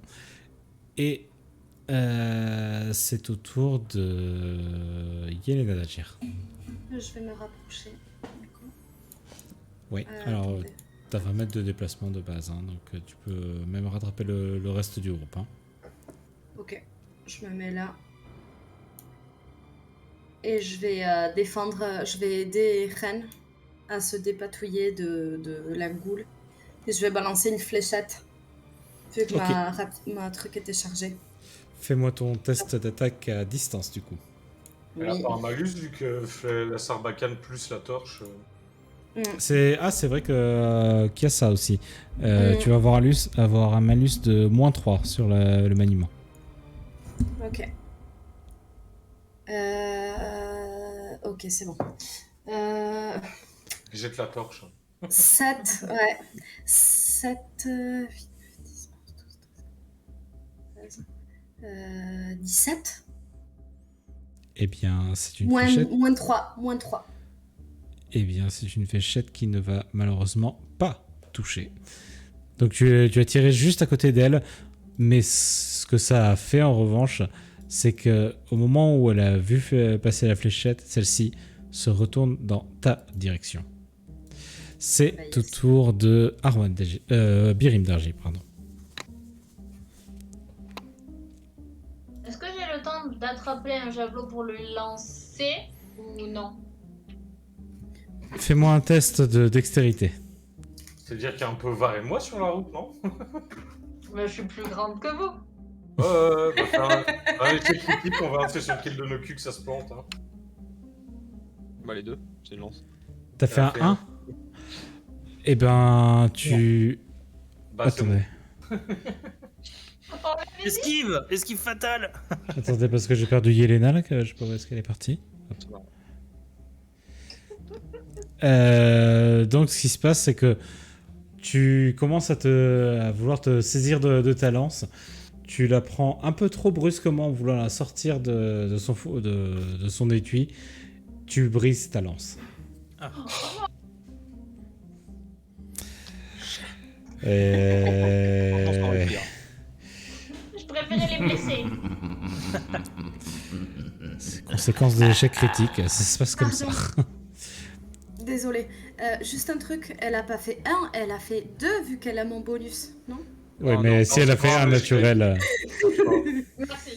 Et c'est au tour de Yelena d'agir. Je vais me rapprocher. Du coup. Oui, alors Attendez. t'as 20 mètres de déplacement de base, hein, donc tu peux même rattraper le reste du groupe. Hein. Ok, je me mets là. Et je vais je vais aider Ren à se dépatouiller de la goule. Et je vais balancer une fléchette, vu que Ok. ma truc était chargée. Fais-moi ton test d'attaque à distance du coup. Elle a Oui. pas un malus vu que fait la sarbacane plus la torche. Mm. C'est vrai que qu'il y a ça aussi. Mm. Tu vas avoir un malus de -3 sur le maniement. Ok. Ok, c'est bon. Jette la torche. 7, ouais. 7, 8, 10, 11, 12, 13, 17. Eh bien, c'est une fléchette. Moins 3, moins 3. Eh bien, c'est une fléchette qui ne va malheureusement pas toucher. Donc tu as tiré juste à côté d'elle, mais ce que ça a fait en revanche, c'est que au moment où elle a vu passer la fléchette, celle-ci se retourne dans ta direction. C'est Bah, yes. au tour de Birim d'Argy, pardon. Est-ce que j'ai le temps d'attraper un javelot pour le lancer ou non? Fais-moi un test de dextérité. C'est-à-dire qu'il y a un peu Var et moi sur la route, non? Mais je suis plus grande que vous. Bah faire un essai critique, on va rester sur lequel de nos culs que ça se plante. Hein. Bah, les deux, c'est une lance. T'as fait Elle a un fait 1. Eh ben, tu... Bah, c'est bon. Attendez. Oh, mais Esquive fatale. Attendez, parce que j'ai perdu Yelena, là, que je sais pas où est-ce qu'elle est partie. C'est marrant. Donc, ce qui se passe, c'est que tu commences à vouloir te saisir de ta lance. Tu la prends un peu trop brusquement en voulant la sortir de son étui. Tu brises ta lance. Ah. je préférais les blesser. C'est conséquence de l'échec critique. Ça se passe comme ça. Désolée. Juste un truc, elle a pas fait 1, elle a fait 2 vu qu'elle a mon bonus, non? Oui, Non, mais non, si elle a fait un naturel. Merci,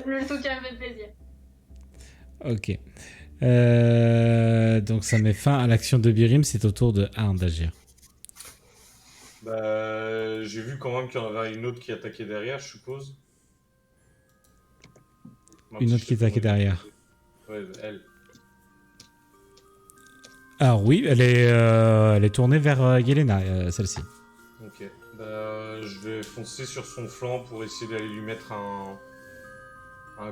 le soutien me fait plaisir. Ok. Donc ça met fin à l'action de Birim. C'est au tour de Arn d'agir. Bah, j'ai vu quand même qu'il y en avait une autre qui attaquait derrière, je suppose. Même Une si autre je qui sais pas attaquait où elle est. derrière. Ouais, elle. Alors oui, elle est tournée vers Yelena, celle-ci. Ok. Bah, je vais foncer sur son flanc pour essayer d'aller lui mettre un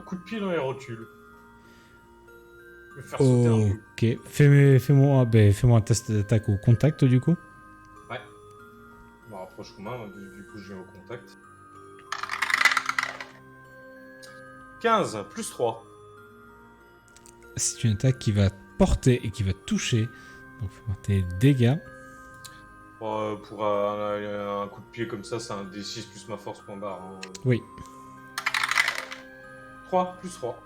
coup de pied dans les rotules. Le faire sauter un peu. Ok. Fais-moi un test d'attaque au contact du coup. Ouais. Je me rapproche quand même, du coup je viens au contact. 15, plus 3. C'est une attaque qui va porter et qui va toucher. Donc fais-moi tes dégâts. Pour un coup de pied comme ça, c'est un D6 plus ma force point barre. Hein. Oui. 3, plus 3.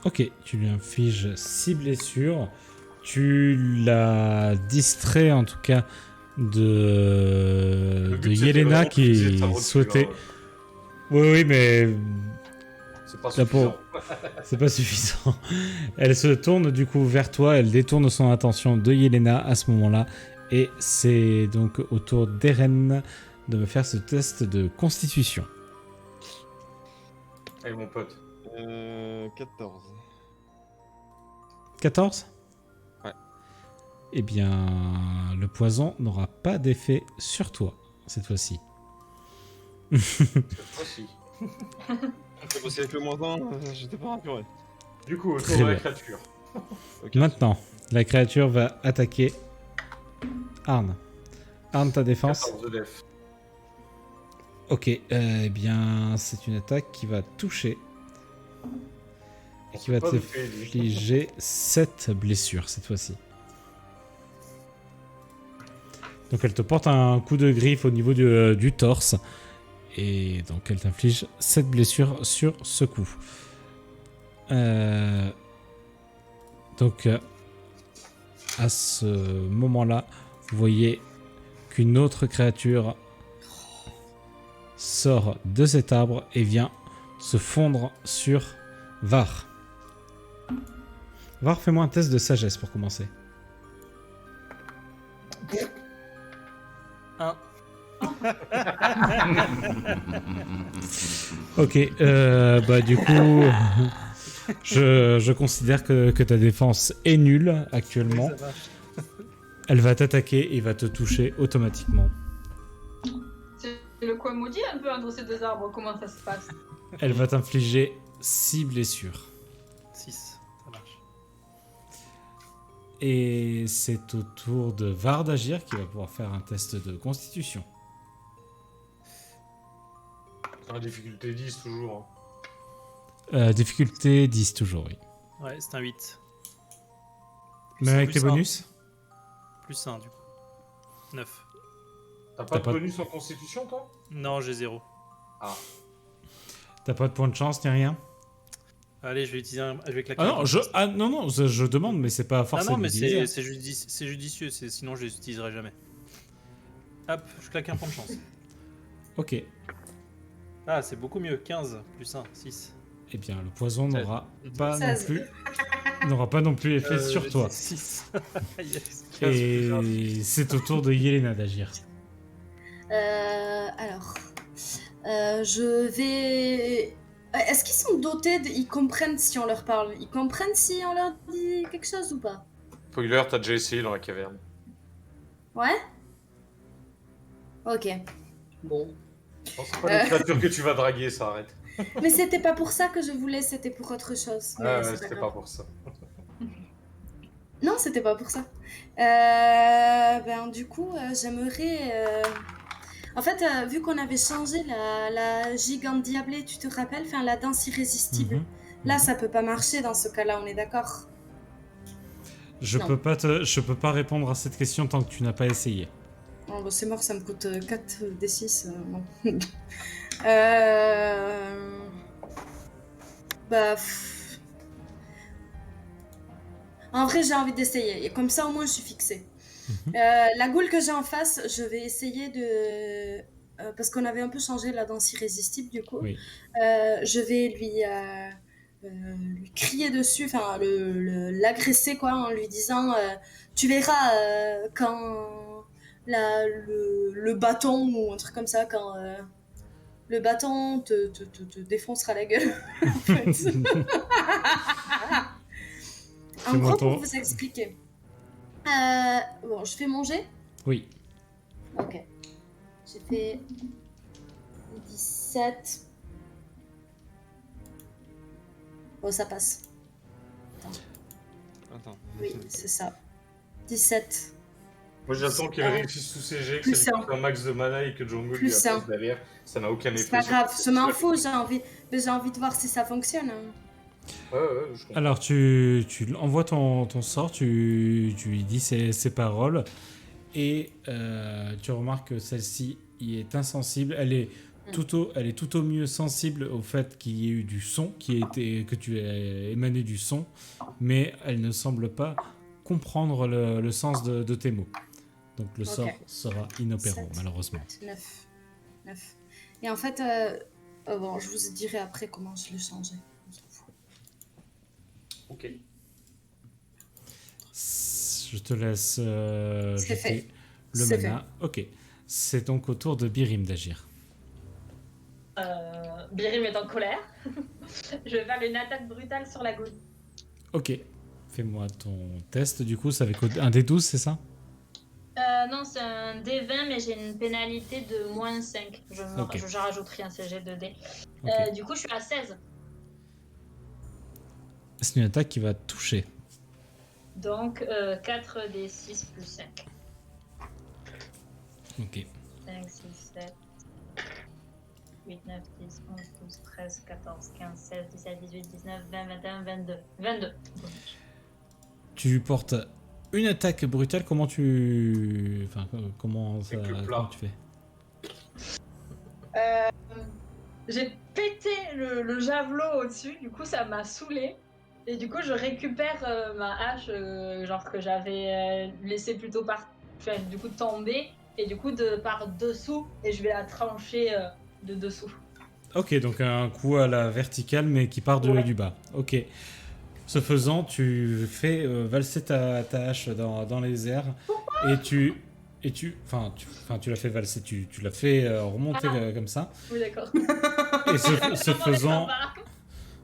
Ok, tu lui infliges 6 blessures. Tu la distrais en tout cas Le de but, c'était Yelena vraiment d'utiliser qui sa rotule, souhaitait... hein. Oui, mais C'est pas La suffisant. c'est pas suffisant. Elle se tourne du coup vers toi, elle détourne son attention de Yelena à ce moment-là. Et c'est donc au tour d'Eren de me faire ce test de constitution. Allez mon pote. 14. 14 ? Ouais. Eh bien, le poison n'aura pas d'effet sur toi cette fois-ci. Cette fois-ci. J'ai bossé avec le moins 1, j'étais pas rassuré. Du coup, au Très tour de la bien. créature. Ok. Maintenant, la créature va attaquer Arn. Arn, ta défense. 14 de def. Ok, eh bien, c'est une attaque qui va toucher. qui va Pas de fait, lui. t'infliger 7 blessures cette fois-ci. Donc elle te porte un coup de griffe au niveau du torse. Et donc elle t'inflige 7 blessures sur ce coup. Donc à ce moment-là, vous voyez qu'une autre créature sort de cet arbre et vient se fondre sur Var. Var, fais-moi un test de sagesse pour commencer. 1. Ok, bah du coup, je considère que ta défense est nulle actuellement. Ça marche. Elle va t'attaquer et va te toucher automatiquement. C'est le quoi maudit un peu entre ces deux arbres, comment ça se passe? Elle va t'infliger 6 blessures. 6, ça marche. Et c'est au tour de Var d'agir qui va pouvoir faire un test de constitution. En difficulté 10 toujours. Difficulté 10 toujours, oui. Ouais, c'est un 8. Mais avec tes Plus un. bonus? Plus 1 du coup. 9. T'as T'as pas de pas- bonus en constitution, toi? Non, j'ai 0. T'as pas de point de chance ni rien? Allez, je vais utiliser je vais claquer. Ah non, je demande, mais c'est pas Ah forcément. non, mais c'est judicieux, sinon je les utiliserai jamais. Hop, je claque un point de chance. Ok. Ah, c'est beaucoup mieux. 15 plus 1, 6. Eh bien, le poison n'aura pas non 16. plus, n'aura pas non plus effet sur toi. 6. Yes. Et c'est au tour de Yelena d'agir. Alors, je vais. Est-ce qu'ils sont dotés Ils comprennent si on leur parle? Ils comprennent si on leur dit quelque chose ou pas? Spoiler, t'as déjà essayé dans la caverne. Ouais? Ok. Bon. Non, c'est pas les créatures que tu vas draguer, ça arrête. Mais c'était pas pour ça que je voulais, c'était pour autre chose. Mais Ah c'est ouais, c'était grave. pas pour ça. Non, c'était pas pour ça. Du coup, j'aimerais. En fait, vu qu'on avait changé la gigante diablée, tu te rappelles? Enfin, la danse irrésistible. Mhm. Là, ça peut pas marcher dans ce cas-là, on est d'accord? Je Non. peux pas répondre à cette question tant que tu n'as pas essayé. Oh, bah, c'est mort, ça me coûte 4 des 6. Non. Bah. En vrai, j'ai envie d'essayer. Et comme ça, au moins, je suis fixée. La goule que j'ai en face, je vais essayer de. Parce qu'on avait un peu changé la danse irrésistible, du coup. Oui. Je vais lui crier dessus, enfin, l'agresser, quoi, en lui disant tu verras quand le bâton ou un truc comme ça, quand le bâton te défoncera la gueule. En fait. En Fais-moi gros, ton- pour vous expliquer. Bon, je fais mon jet. Oui. Ok. J'ai fait 17. Bon, ça passe. Attends. Oui, c'est ça. 17. Moi, j'attends qu'elle réussisse tous ses jets, que Plus ça lui un. coûte un max de mana et que Django lui Plus passe un. derrière. Ça n'a aucun effet. C'est pas sur- grave, je m'en fous, j'ai envie de voir si ça fonctionne. Hein. Ouais, je comprends. Alors, tu envoies ton sort, tu lui dis ces paroles, et tu remarques que celle-ci y est insensible. Elle est tout au mieux sensible au fait qu'il y ait eu du son, que tu aies émané du son, mais elle ne semble pas comprendre le sens de tes mots. Donc le sort sera inopérant, 7, malheureusement. 9. Et en fait, bon, je vous dirai après comment je l'ai changé. On s'en fout. Ok. Je te laisse C'est jeter fait. le C'est mana. Ok. C'est donc au tour de Birim d'agir. Birim est en colère. Je vais faire une attaque brutale sur la goule. Ok. Fais-moi ton test, du coup, c'est avec un D12, c'est ça? Non, c'est un D20, mais j'ai une pénalité de moins 5. Je rajoute rien, c'est G2D. Ok. Du coup, je suis à 16. C'est une attaque qui va toucher. Donc, 4d6 plus 5. Ok. 5, 6, 7. 8, 9, 10, 11, 12, 13, 14, 15, 16, 17, 18, 19, 20, 21, 22. 22. Tu portes une attaque brutale. Comment tu... Enfin, comment ça... Avec le plat. Comment tu fais? J'ai pété le javelot au-dessus, du coup ça m'a saoulé. Et du coup je récupère ma hache, genre que j'avais laissé plutôt enfin, du coup tomber, et du coup par dessous, et je vais la trancher de dessous. Ok, donc un coup à la verticale, mais qui part Ouais. du bas. Ok. Ce faisant, tu fais valser ta hache dans les airs et tu la fais valser, tu la fais remonter comme ça. Oui d'accord. Et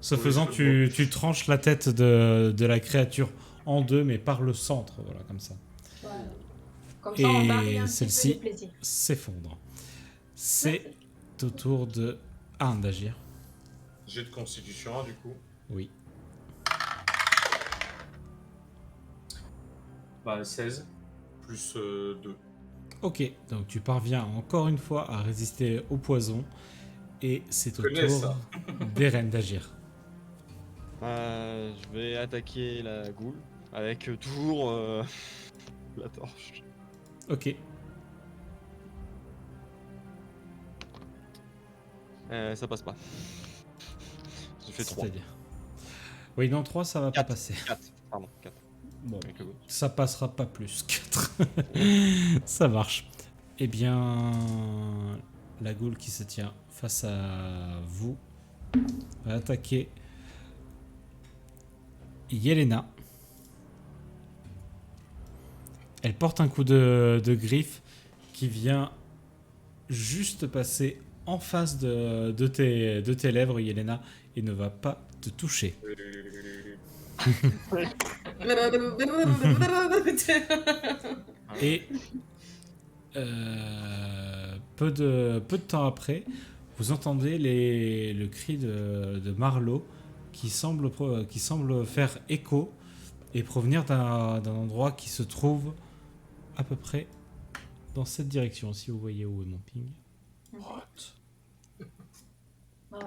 ce faisant, tu tranches la tête de la créature en deux, mais par le centre, voilà, comme ça. Voilà. Comme ça on varie Et un petit peu celle-ci les plaisirs. s'effondre. C'est au tour de Arne d'agir. Jet de constitution 1 du coup. Oui. Bah 16 plus 2. Ok, donc tu parviens encore une fois à résister au poison. Et c'est au Connais tour ça. d'Eren d'agir. Je vais attaquer la goule avec toujours la torche. Ok, Ça passe pas. J'ai fait 3. c'est-à-dire. Oui, non, 3, ça va pas Quatre. passer. 4, pardon, 4. Bon, Avec le goût. ça passera pas plus. 4. Ça marche. Eh bien, la goule qui se tient face à vous va attaquer Yelena. Elle porte un coup de griffe qui vient juste passer en face de tes lèvres, Yelena, et ne va pas te toucher. Et peu de temps après, vous entendez le cri de Marlowe qui semble faire écho et provenir d'un endroit qui se trouve à peu près dans cette direction, si vous voyez où est mon ping. Oh, ben,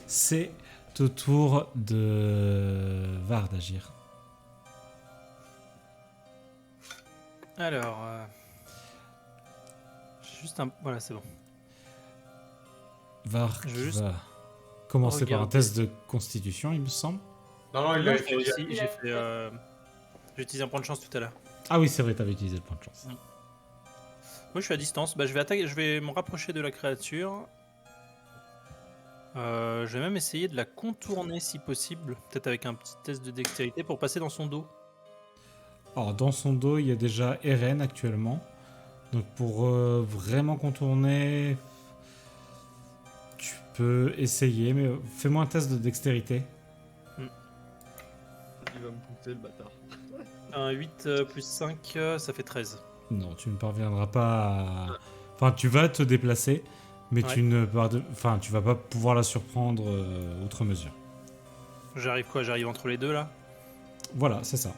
C'est au tour de Var d'agir. Alors, juste un. Voilà, c'est bon. Var Je qui veux juste va commencer par un regarder. test de constitution, il me semble. Non, il Moi, a j'ai fait été aussi. J'ai utilisé un point de chance tout à l'heure. Ah oui, c'est vrai, t'avais utilisé le point de chance. Moi, je suis à distance. Bah, je vais me rapprocher de la créature. Je vais même essayer de la contourner si possible, peut-être avec un petit test de dextérité pour passer dans son dos. Alors, dans son dos, il y a déjà Eren actuellement. Donc, pour vraiment contourner, tu peux essayer, mais fais-moi un test de dextérité. Il va me pousser le bâtard. Un 8 plus 5, ça fait 13. Non, tu ne parviendras pas à... Enfin, tu vas te déplacer, mais Ouais. tu vas pas pouvoir la surprendre outre mesure. J'arrive quoi? J'arrive entre les deux là? Voilà, c'est ça.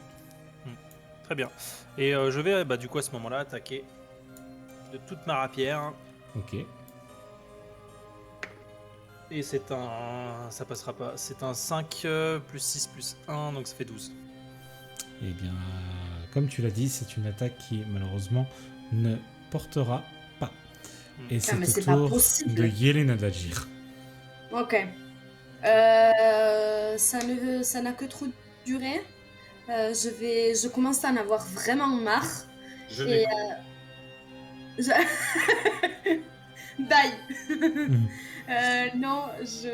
Très bien. Et je vais du coup à ce moment-là attaquer de toute ma rapière. Ok. Et c'est un... ça passera pas. C'est un 5 plus 6 plus 1, donc ça fait 12. Eh bien, comme tu l'as dit, c'est une attaque qui, malheureusement, ne portera pas. Et mais c'est c'est au pas tour possible. de Yelena d'agir. Ok. Ça n'a que trop duré. Je commence à en avoir vraiment marre. Je Et n'ai Bye. Non, je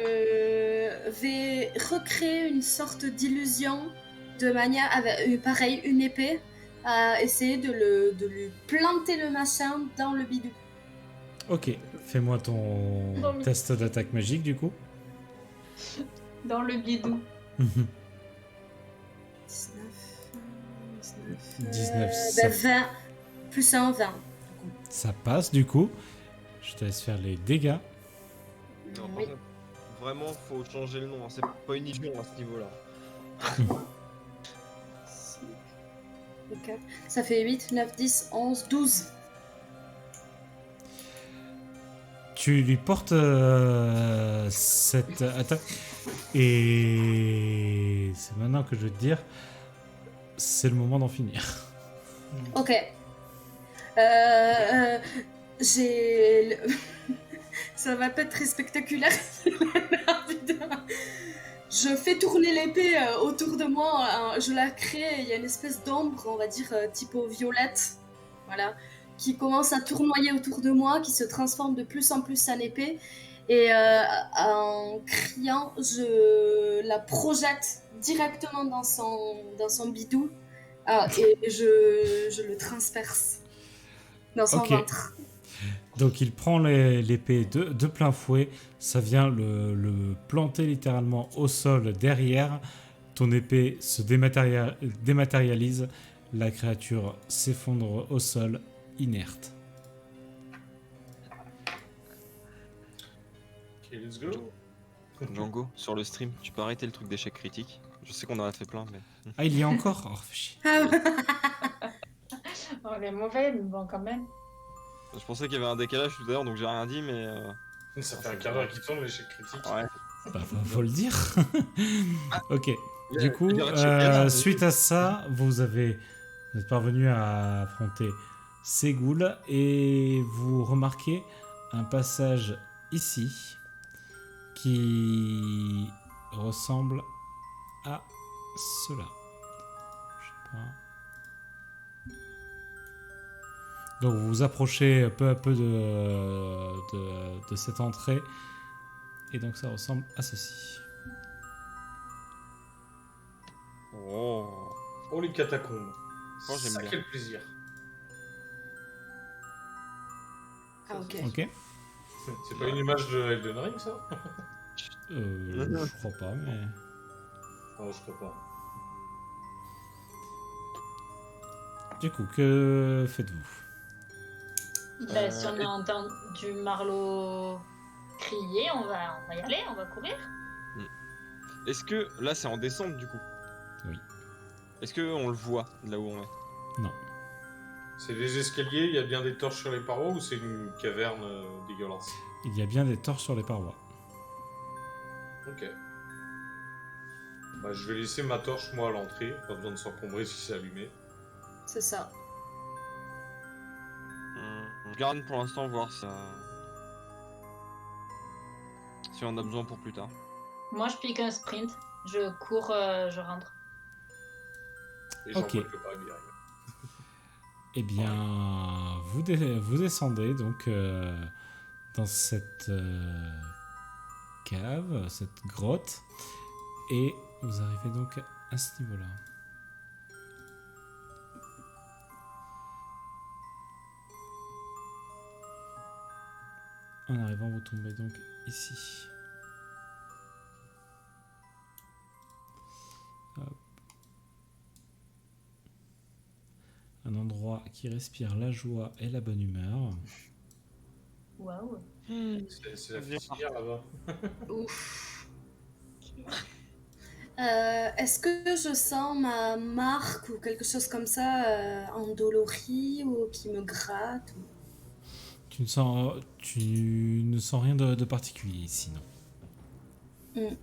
vais recréer une sorte d'illusion de manière avec, pareil, une épée, à essayer de lui planter le machin dans le bidou. Ok, fais-moi ton Dans le- test d'attaque magique du coup. Dans le bidou. 19, Ben 20 plus 1, 20. ça passe du coup. Je te laisse faire les dégâts. Non, par Oui. contre, vraiment, faut changer le nom. Hein. C'est pas une illusion à ce niveau-là. Ok. Ça fait 8, 9, 10, 11, 12. tu lui portes cette attaque. Et c'est maintenant que je vais te dire, c'est le moment d'en finir. Ok. J'ai... le- Ça va pas être très spectaculaire. Putain. Je fais tourner l'épée autour de moi, je la crée, il y a une espèce d'ombre, on va dire typo violette, voilà, qui commence à tournoyer autour de moi, qui se transforme de plus en plus en épée, et en criant, je la projette directement dans son bidou, et je le transperce dans son Ok. ventre. Donc il prend l'épée de plein fouet, ça vient le planter littéralement au sol derrière, ton épée se dématérialise, la créature s'effondre au sol, inerte. Ok, let's go. Django, sur le stream, tu peux arrêter le truc d'échec critique. Je sais qu'on en a fait plein, mais. Ah, il y a encore? Oh, fais chier. On est mauvais, mais bon, quand même. Je pensais qu'il y avait un décalage tout à l'heure, donc j'ai rien dit, mais. Ça fait un quart d'heure qu'il tourne l'échec critique. Ouais. Bah, faut le dire. Ok. Du coup, Je dirais que c'est bien, suite à ça, vous êtes parvenu à affronter ces ghouls et vous remarquez un passage ici qui ressemble à cela. Je sais pas. Donc vous vous approchez peu à peu de cette entrée et donc ça ressemble à ceci. Oh. Oh, les catacombes. Oh, j'aime Ça, bien. quel plaisir. Ah, ok. Ok. C'est pas une image de Elden Ring, ça? Je crois pas, mais... Non, je crois pas. Du coup, que faites-vous? Ben, si on a entendu Marlowe crier, on va y aller, on va courir. Est-ce que. Là, c'est en descente, du coup? Oui. Est-ce qu'on le voit, de là où on est? Non. C'est des escaliers, il y a bien des torches sur les parois ou c'est une caverne dégueulasse? Il y a bien des torches sur les parois. Ok. Bah, je vais laisser ma torche, moi, à l'entrée. Pas besoin de s'encombrer si c'est allumé. C'est ça. Je garde pour l'instant, voir si on a besoin pour plus tard. Moi, je pique un sprint, je cours, je rentre. Et j'en Ok. vois que pas bien. Eh bien, vous descendez donc dans cette cave, cette grotte, et vous arrivez donc à ce niveau-là. En arrivant, vous tombez donc ici. Hop. Un endroit qui respire la joie et la bonne humeur. Waouh. C'est la fusilière là-bas. Ouf. Est-ce que je sens ma marque ou quelque chose comme ça endolorie ou qui me gratte ou... Tu ne sens rien de particulier ici, non?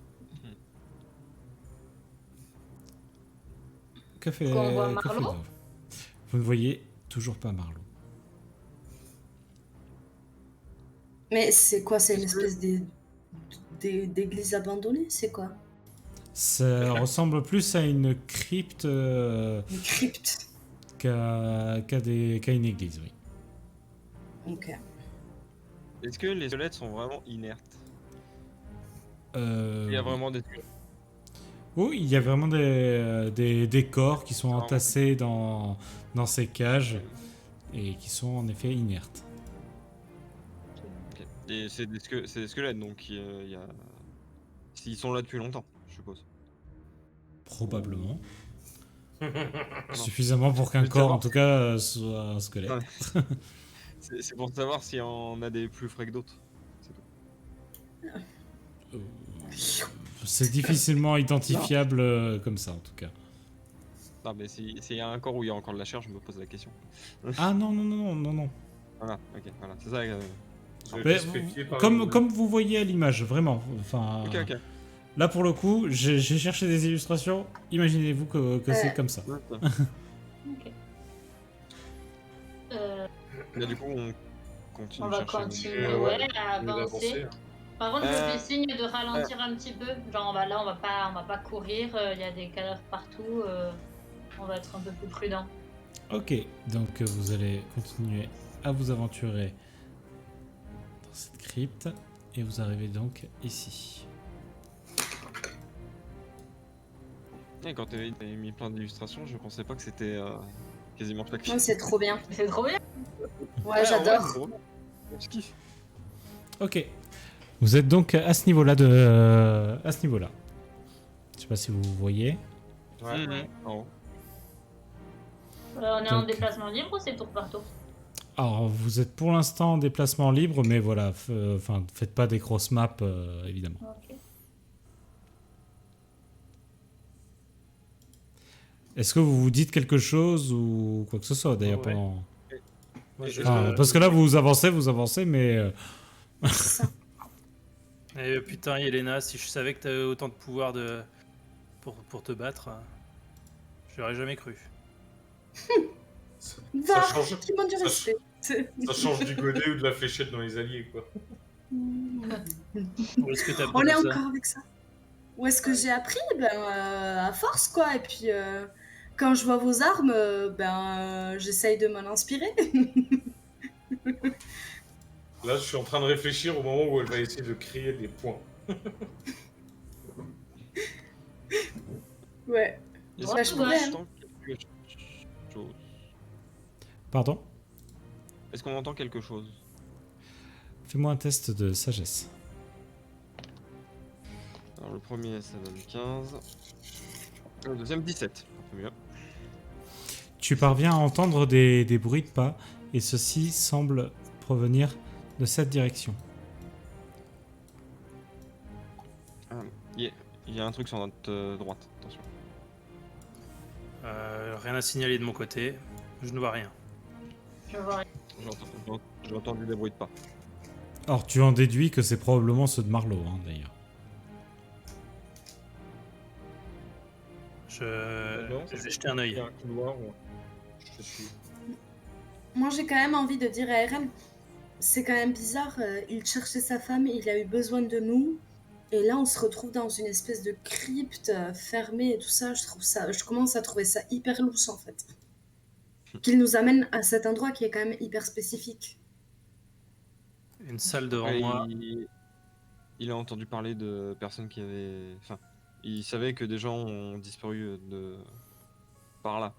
Que fait, Qu'on voit que Marlowe faites-vous? Vous ne voyez toujours pas Marlowe. Mais c'est quoi? C'est une espèce d'église abandonnée? C'est quoi? Ça ressemble plus à une crypte Une crypte. qu'à une église, oui. Ok. Est-ce que les squelettes sont vraiment inertes? Euh, Il y a vraiment des. Oui, il y a vraiment des corps qui sont Vraiment. entassés dans ces cages et qui sont en effet inertes. Ok. Et c'est des squelettes, donc il y a. S'ils sont là depuis longtemps, je suppose. Probablement. Suffisamment pour qu'un Je veux corps, savoir en tout cas, soit un squelette. Ouais. C'est pour savoir si on a des plus frais que d'autres. C'est tout. C'est difficilement identifiable comme ça, en tout cas. Non, mais s'il y a un corps où il y a encore de la chair, je me pose la question. Ah non, non, non, non, non, non. Voilà, ok, voilà, c'est ça. Je vais Mais expliquer par comme vous voyez à l'image, vraiment. Enfin, Ok, ok. là pour le coup, j'ai cherché des illustrations. Imaginez-vous que c'est comme ça. Ok. Ok. Mais du coup, on continue On de va chercher. continuer, Ouais, ouais, ouais, à mieux d'avancer, avancer. hein. Par contre, je Euh, fais signe de ralentir un petit peu. Genre, là, on va pas courir. Il y a des cadavres partout. On va être un peu plus prudent. Ok, donc vous allez continuer à vous aventurer dans cette crypte et vous arrivez donc ici. Et quand t'avais mis plein d'illustrations, je pensais pas que c'était quasiment chaque Non, c'est trop bien. C'est trop bien. Ouais, j'adore. Je kiffe. Ok, vous êtes donc à ce niveau-là à ce niveau-là. Je sais pas si vous voyez. Ouais. Ouais. En haut. On est en Donc- déplacement libre ou c'est tour par tour? Alors vous êtes pour l'instant en déplacement libre, mais voilà, enfin faites pas des grosses maps évidemment. Ok. Est-ce que vous vous dites quelque chose ou quoi que ce soit d'ailleurs Ouais. pendant... Moi, je- Enfin, parce que là vous avancez, mais C'est ça. Putain, Yelena, si je savais que t'avais autant de pouvoir pour te battre, j'aurais jamais cru. Ça Va, change, qui manque du ça respect. ça change du godet ou de la fléchette dans les alliés, quoi. Où est-ce que t'as On appris est tout ça encore avec ça. Où est-ce que j'ai appris? Ben, à force, quoi. Et puis, quand je vois vos armes, j'essaye de m'en inspirer. Là, je suis en train de réfléchir au moment où elle va essayer de créer des points. Ouais. Est-ce Ouais, que je on pourrais, entend quelque chose pardon. Est-ce qu'on entend quelque chose? Fais-moi un test de sagesse. Alors le premier ça donne 15. Le deuxième 17. Un peu mieux. Tu parviens à entendre des bruits de pas et ceci semble provenir de cette direction. Il y a un truc sur notre droite, attention. Rien à signaler de mon côté. Je ne vois rien. Je vois rien. J'ai entendu des bruits de pas. Alors tu en déduis que c'est probablement ceux de Marlowe d'ailleurs. Non, Je vais jeter un Il y œil. a un couloir, ouais. Je te suis. Moi, j'ai quand même envie de dire à Eren, c'est quand même bizarre. Il cherchait sa femme, il a eu besoin de nous. Et là, on se retrouve dans une espèce de crypte fermée et tout ça. Je commence à trouver ça hyper louche, en fait. Qu'il nous amène à cet endroit qui est quand même hyper spécifique. Une salle devant Ouais, moi. il a entendu parler de personnes qui avaient. Enfin, il savait que des gens ont disparu par là.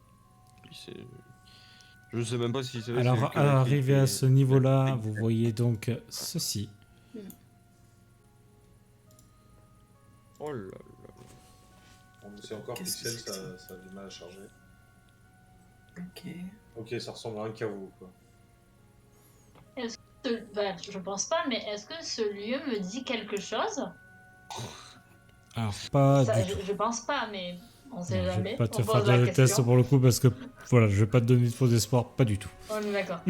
Je sais même pas s'il savait. Alors que- arrivé à ce niveau-là, que- vous voyez donc ceci. Oh là là. Bon, c'est encore Qu'est-ce pixel, que c'est que ça a du mal à charger. Ok. Ok, ça ressemble à un caveau, quoi. Je pense pas, mais est-ce que ce lieu me dit quelque chose? Alors pas Ça, du tout. je pense pas, mais on sait Non, je jamais. vais pas te On faire pose la de test question. pour le coup parce que voilà, je vais pas te donner de faux espoirs, pas du tout. On est d'accord.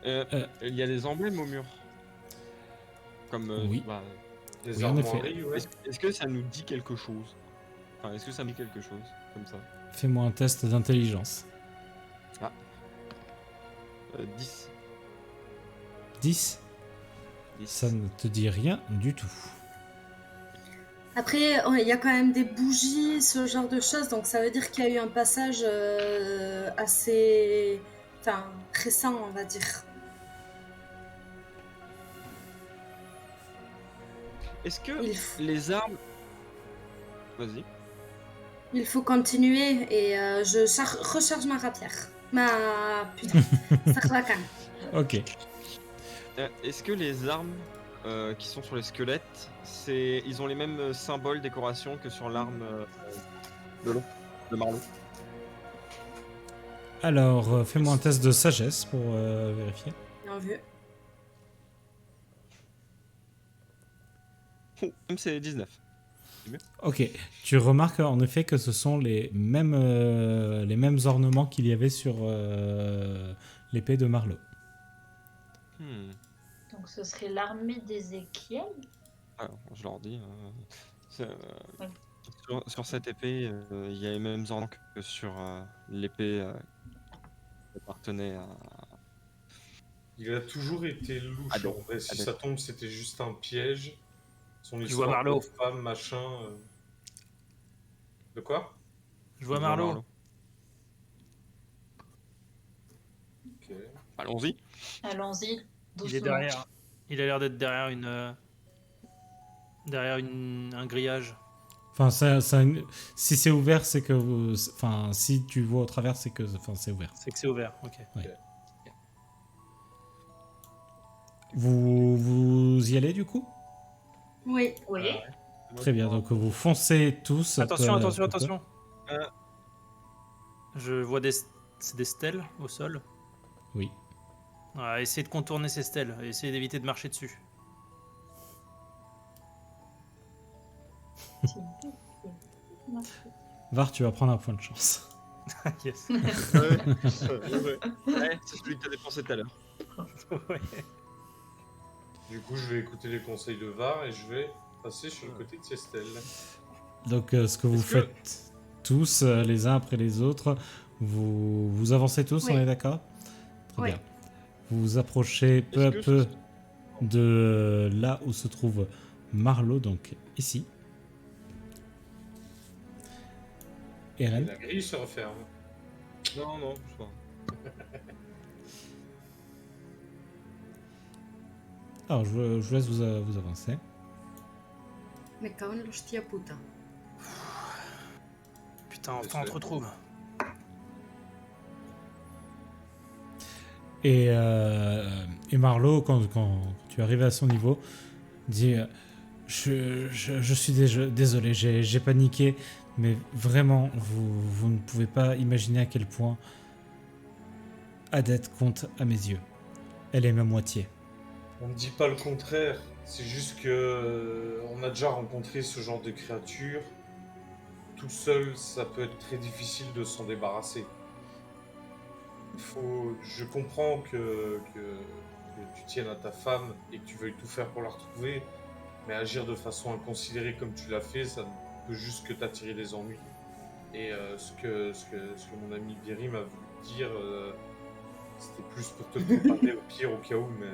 Il y a des emblèmes au mur. Comme. Oui. Des Oui, en effet. armoiries, ouais. Est-ce que ça nous dit quelque chose? Enfin, est-ce que ça me dit quelque chose comme ça? Fais-moi un test d'intelligence. 10. 10, 10. ça ne te dit rien du tout. Après, il y a quand même des bougies, ce genre de choses. Donc ça veut dire qu'il y a eu un passage assez... Enfin, récent, on va dire. Est-ce que Il les armes. Vas-y. Il faut continuer et je recharge ma rapière. Putain, Sarlakan. Ok. Est-ce que les armes qui sont sur les squelettes, ils ont les mêmes symboles, décorations que sur l'arme de Marlowe? Alors, fais-moi un test de sagesse pour vérifier. Bien vu. Même c'est 19. Ok, tu remarques en effet que ce sont les mêmes ornements qu'il y avait sur l'épée de Marlowe. ce serait l'armée d'Ézéchiel. Alors, je leur dis. C'est, Ouais. sur cette épée, il y a les mêmes ordres que sur l'épée qui appartenait à. Il a toujours été louche. Adèle. En vrai, si Adèle. ça tombe, c'était juste un piège. Son vois histoire Marlowe. de femme, machin. De quoi? Je vois Marlowe. Ok. Allons-y. Allons-y, doucement. Il est derrière. Il a l'air d'être derrière un grillage. Enfin, si c'est ouvert, c'est que... Enfin, si tu vois au travers, c'est que... Enfin, c'est ouvert. C'est que c'est ouvert, ok. Vous y allez, du coup? Oui. Oui. Très bien, donc vous foncez tous. Attention, peu- attention, peu- peu. attention. Je vois c'est des stèles au sol. Oui. Voilà, essayez de contourner ces stèles. Essayez d'éviter de marcher dessus. Var, tu vas prendre un point de chance. Yes. Ouais, c'est celui que t'as dépensé tout à l'heure. Ouais. Du coup, je vais écouter les conseils de Var et je vais passer sur le côté de Tiestel. Donc, ce que vous Est-ce que- faites tous, les uns après les autres, vous avancez tous, Oui. on est d'accord? Très Oui. bien. Vous vous approchez peu à Est-ce que peu ce- de là où se trouve Marlowe, donc ici. Et Eren. la grille se referme. Non, non, je sais pas. Alors, je vous laisse vous avancer. Me cago en l'hostia puta. Putain, enfin on te retrouve. Et Marlowe, quand tu arrives à son niveau, dit je suis désolé, j'ai paniqué, mais vraiment, vous ne pouvez pas imaginer à quel point Adette compte à mes yeux. Elle est ma moitié. On ne dit pas le contraire. C'est juste que on a déjà rencontré ce genre de créature. Tout seul, ça peut être très difficile de s'en débarrasser. Je comprends que tu tiennes à ta femme et que tu veuilles tout faire pour la retrouver, mais agir de façon inconsidérée comme tu l'as fait, ça ne peut juste que t'attirer des ennuis. Et ce que mon ami Berry m'a voulu dire, c'était plus pour te préparer au pire au cas où, mais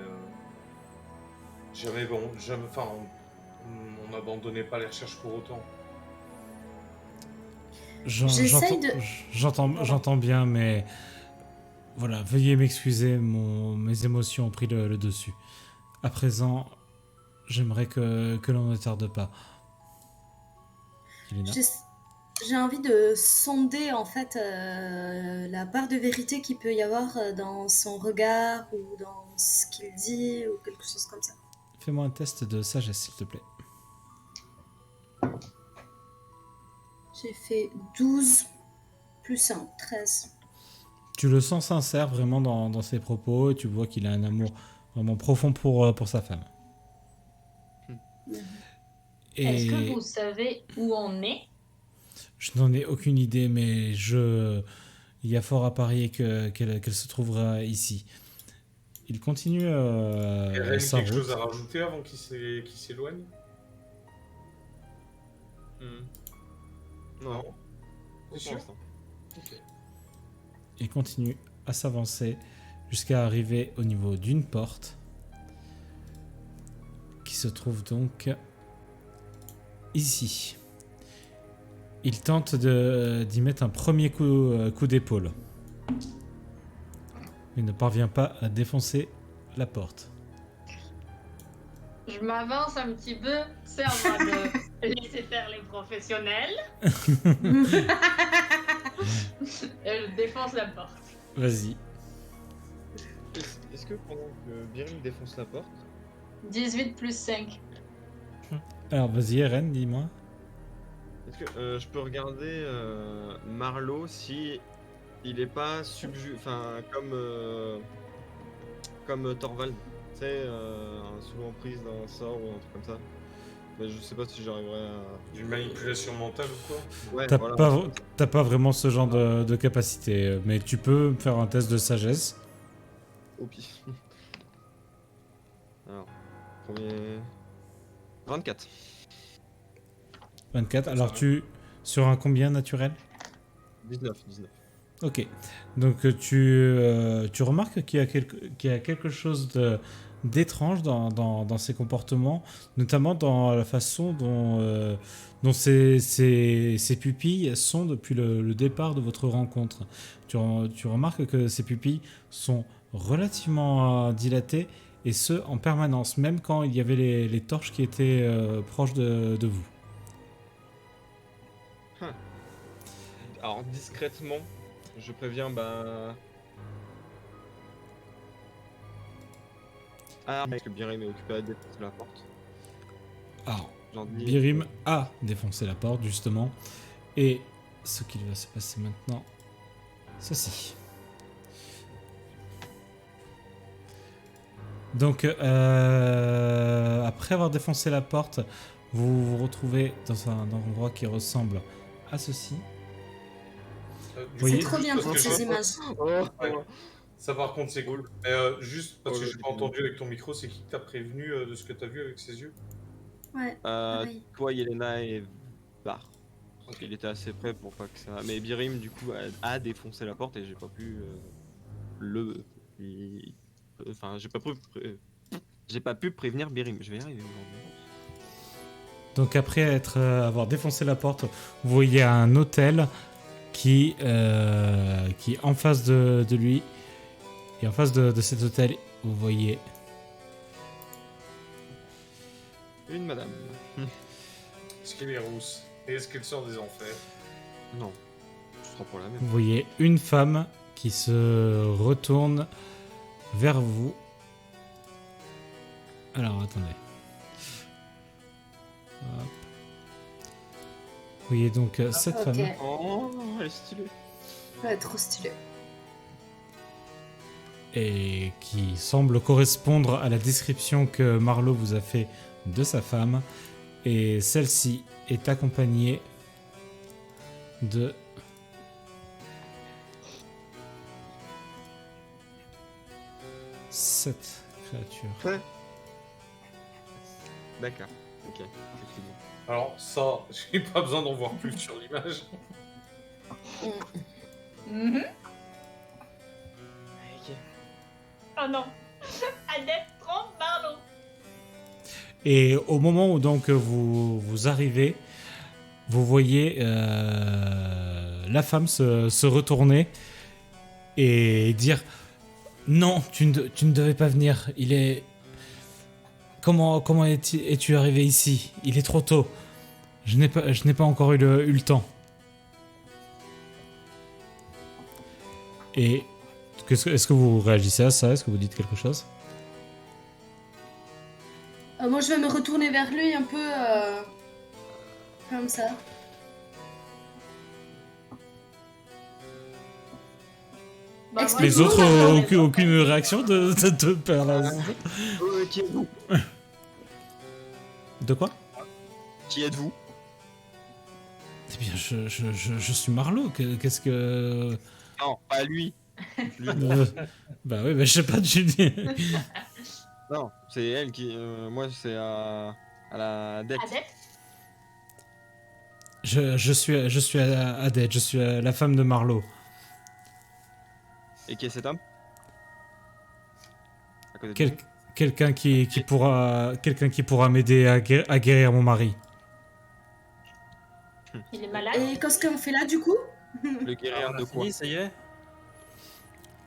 enfin, on n'abandonnait pas les recherches pour autant. J'essaye de- J'entends bien, mais voilà, veuillez m'excuser, mes émotions ont pris le dessus. À présent, j'aimerais que l'on ne tarde pas. Yelena. J'ai envie de sonder en fait la part de vérité qu'il peut y avoir dans son regard ou dans ce qu'il dit ou quelque chose comme ça. Fais-moi un test de sagesse, s'il te plaît. J'ai fait 12 plus 1, 13. Tu le sens sincère vraiment dans ses propos et tu vois qu'il a un amour vraiment profond pour sa femme. Et Est-ce que vous savez où on est? je n'en ai aucune idée, mais il y a fort à parier qu'elle se trouvera ici. Il continue Eren, sa quelque route. chose à rajouter avant qu'il s'éloigne? Non. T'es Pour sûr? l'instant. Ok. Il continue à s'avancer jusqu'à arriver au niveau d'une porte qui se trouve donc ici. Il tente d'y mettre un premier coup d'épaule. Il ne parvient pas à défoncer la porte. Je m'avance un petit peu, c'est à moi de laisser faire les professionnels. Et je défonce la porte. Vas-y. Est-ce que pendant que Biring défonce la porte, 18 plus 5. Alors vas-y Eren, dis-moi. est-ce que je peux regarder Marlowe si il est pas enfin comme Thorvald, tu sais, sous l'emprise d'un sort ou un truc comme ça. Mais je sais pas si j'arriverai à. Une manipulation mentale ou quoi? Ouais, T'as voilà. pas vraiment ce genre de capacité, mais tu peux faire un test de sagesse. Au pif. Alors, premier... 24. 24. Alors sur un combien naturel? 19. Ok. Donc tu remarques qu'il y a quelque chose d'étrange dans ses comportements, notamment dans la façon dont ses pupilles sont depuis le départ de votre rencontre. Tu remarques que ses pupilles sont relativement dilatées, et ce en permanence, même quand il y avait les torches qui étaient proches de vous. Alors, discrètement, je préviens, Ah, parce que Birim est occupé à défoncer la porte. Alors, J'en dis... Birim a défoncé la porte, justement. Et ce qu'il va se passer maintenant, ceci. Donc, après avoir défoncé la porte, vous vous retrouvez dans un endroit qui ressemble à ceci. Du Oui. C'est coup, trop juste bien parce pour que ces je- images. Ouais. Ça, par contre, c'est cool. Mais juste parce que Oh, j'ai pas c'est entendu avec ton micro, c'est qui que t'as prévenu de ce que t'as vu avec ses yeux? Ouais, pareil. Toi, Yelena et Bar. Parce qu'il était assez près pour pas que ça... Mais Birim, du coup, a défoncé la porte et j'ai pas pu Enfin, j'ai pas pu prévenir Birim. Je vais y arriver aujourd'hui. Donc, après avoir défoncé la porte, vous voyez un hôtel qui est en face de lui. Et en face de cet hôtel, vous voyez Une madame. Est-ce qu'elle est rousse? Et est-ce qu'elle sort des enfers? Non. Ce sera pour la même. Vous voyez une femme qui se retourne vers vous. Alors, attendez. Hop. Vous voyez donc cette Ok. femme. Oh, elle est stylée. Ouais, trop stylé. Et qui semble correspondre à la description que Marlowe vous a fait de sa femme. Et celle-ci est accompagnée de... cette créature. Ouais. D'accord. Ok. Effectivement. Alors, ça, j'ai pas besoin d'en voir plus sur l'image. Mhm. Ok. Oh non. Adepte 30 Marlowe. Et au moment où donc vous arrivez, vous voyez la femme se retourner et dire non, tu ne devais pas venir. Il est comment es-tu arrivé ici? Il est trop tôt. Je n'ai pas encore eu le temps. Et est-ce que vous réagissez à ça? Est-ce que vous dites quelque chose? Moi, je vais me retourner vers lui un peu comme ça. Bah, Explique- moi, Les je- autres moi, ont je- aucune réaction de Perle. Qui êtes-vous? De quoi? Qui êtes-vous? Eh bien, je suis Marlowe. Qu'est-ce que... Non, pas lui. Lui. Bah oui, mais je sais pas, tu dis... Non, c'est elle qui. Moi, c'est à la dette. Adepte. Je suis Adette, je suis la femme de Marlowe. Et qui est cet homme? À côté de Quel- vous. quelqu'un qui pourra m'aider à guérir mon mari. Il est malade. Et qu'est-ce qu'on fait là, du coup? Le guérir On a de quoi? fini, ça y est.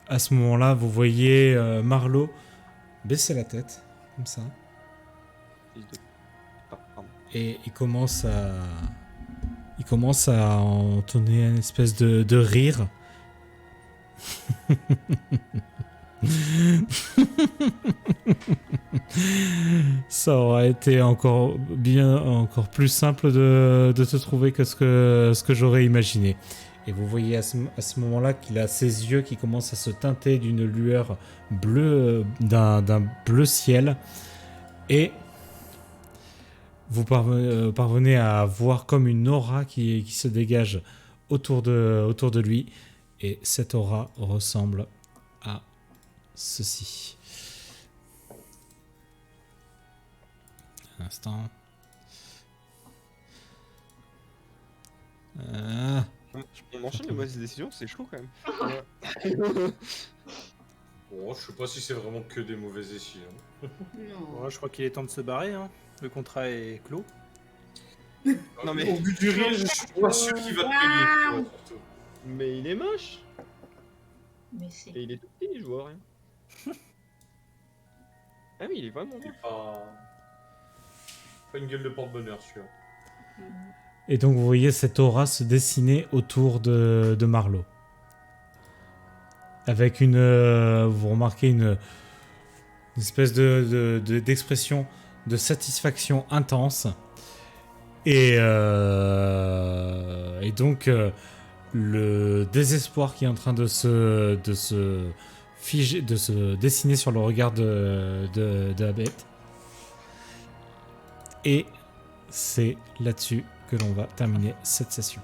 À ce moment-là, vous voyez Marlowe baisser la tête, comme ça, Fils de- Pardon. et il commence à entonner une espèce de rire. Ça aurait été encore plus simple de te trouver que ce que j'aurais imaginé. Et vous voyez à ce moment-là qu'il a ses yeux qui commencent à se teinter d'une lueur bleue, d'un bleu ciel. Et vous parvenez à voir comme une aura qui se dégage autour de lui. Et cette aura ressemble à ceci. Un instant. On enchaîne les mauvaises décisions, c'est chaud quand même. Bon, je sais pas si c'est vraiment que des mauvaises décisions. Non. Ouais, je crois qu'il est temps de se barrer. Hein. Le contrat est clos. Non, mais- Au vu du rire, je suis pas sûr qu'il va te payer. tu vois, surtout. Mais il est moche. Mais c'est. Et il est tout petit, je vois rien. Ah oui, il est vraiment Il moche. est pas une gueule de porte-bonheur, celui-là. Et donc vous voyez cette aura se dessiner autour de Marlowe. Avec vous remarquez une espèce d'expression de satisfaction intense. Et donc le désespoir qui est en train de se figer, de se dessiner sur le regard de la bête. Et c'est là-dessus que l'on va terminer cette session.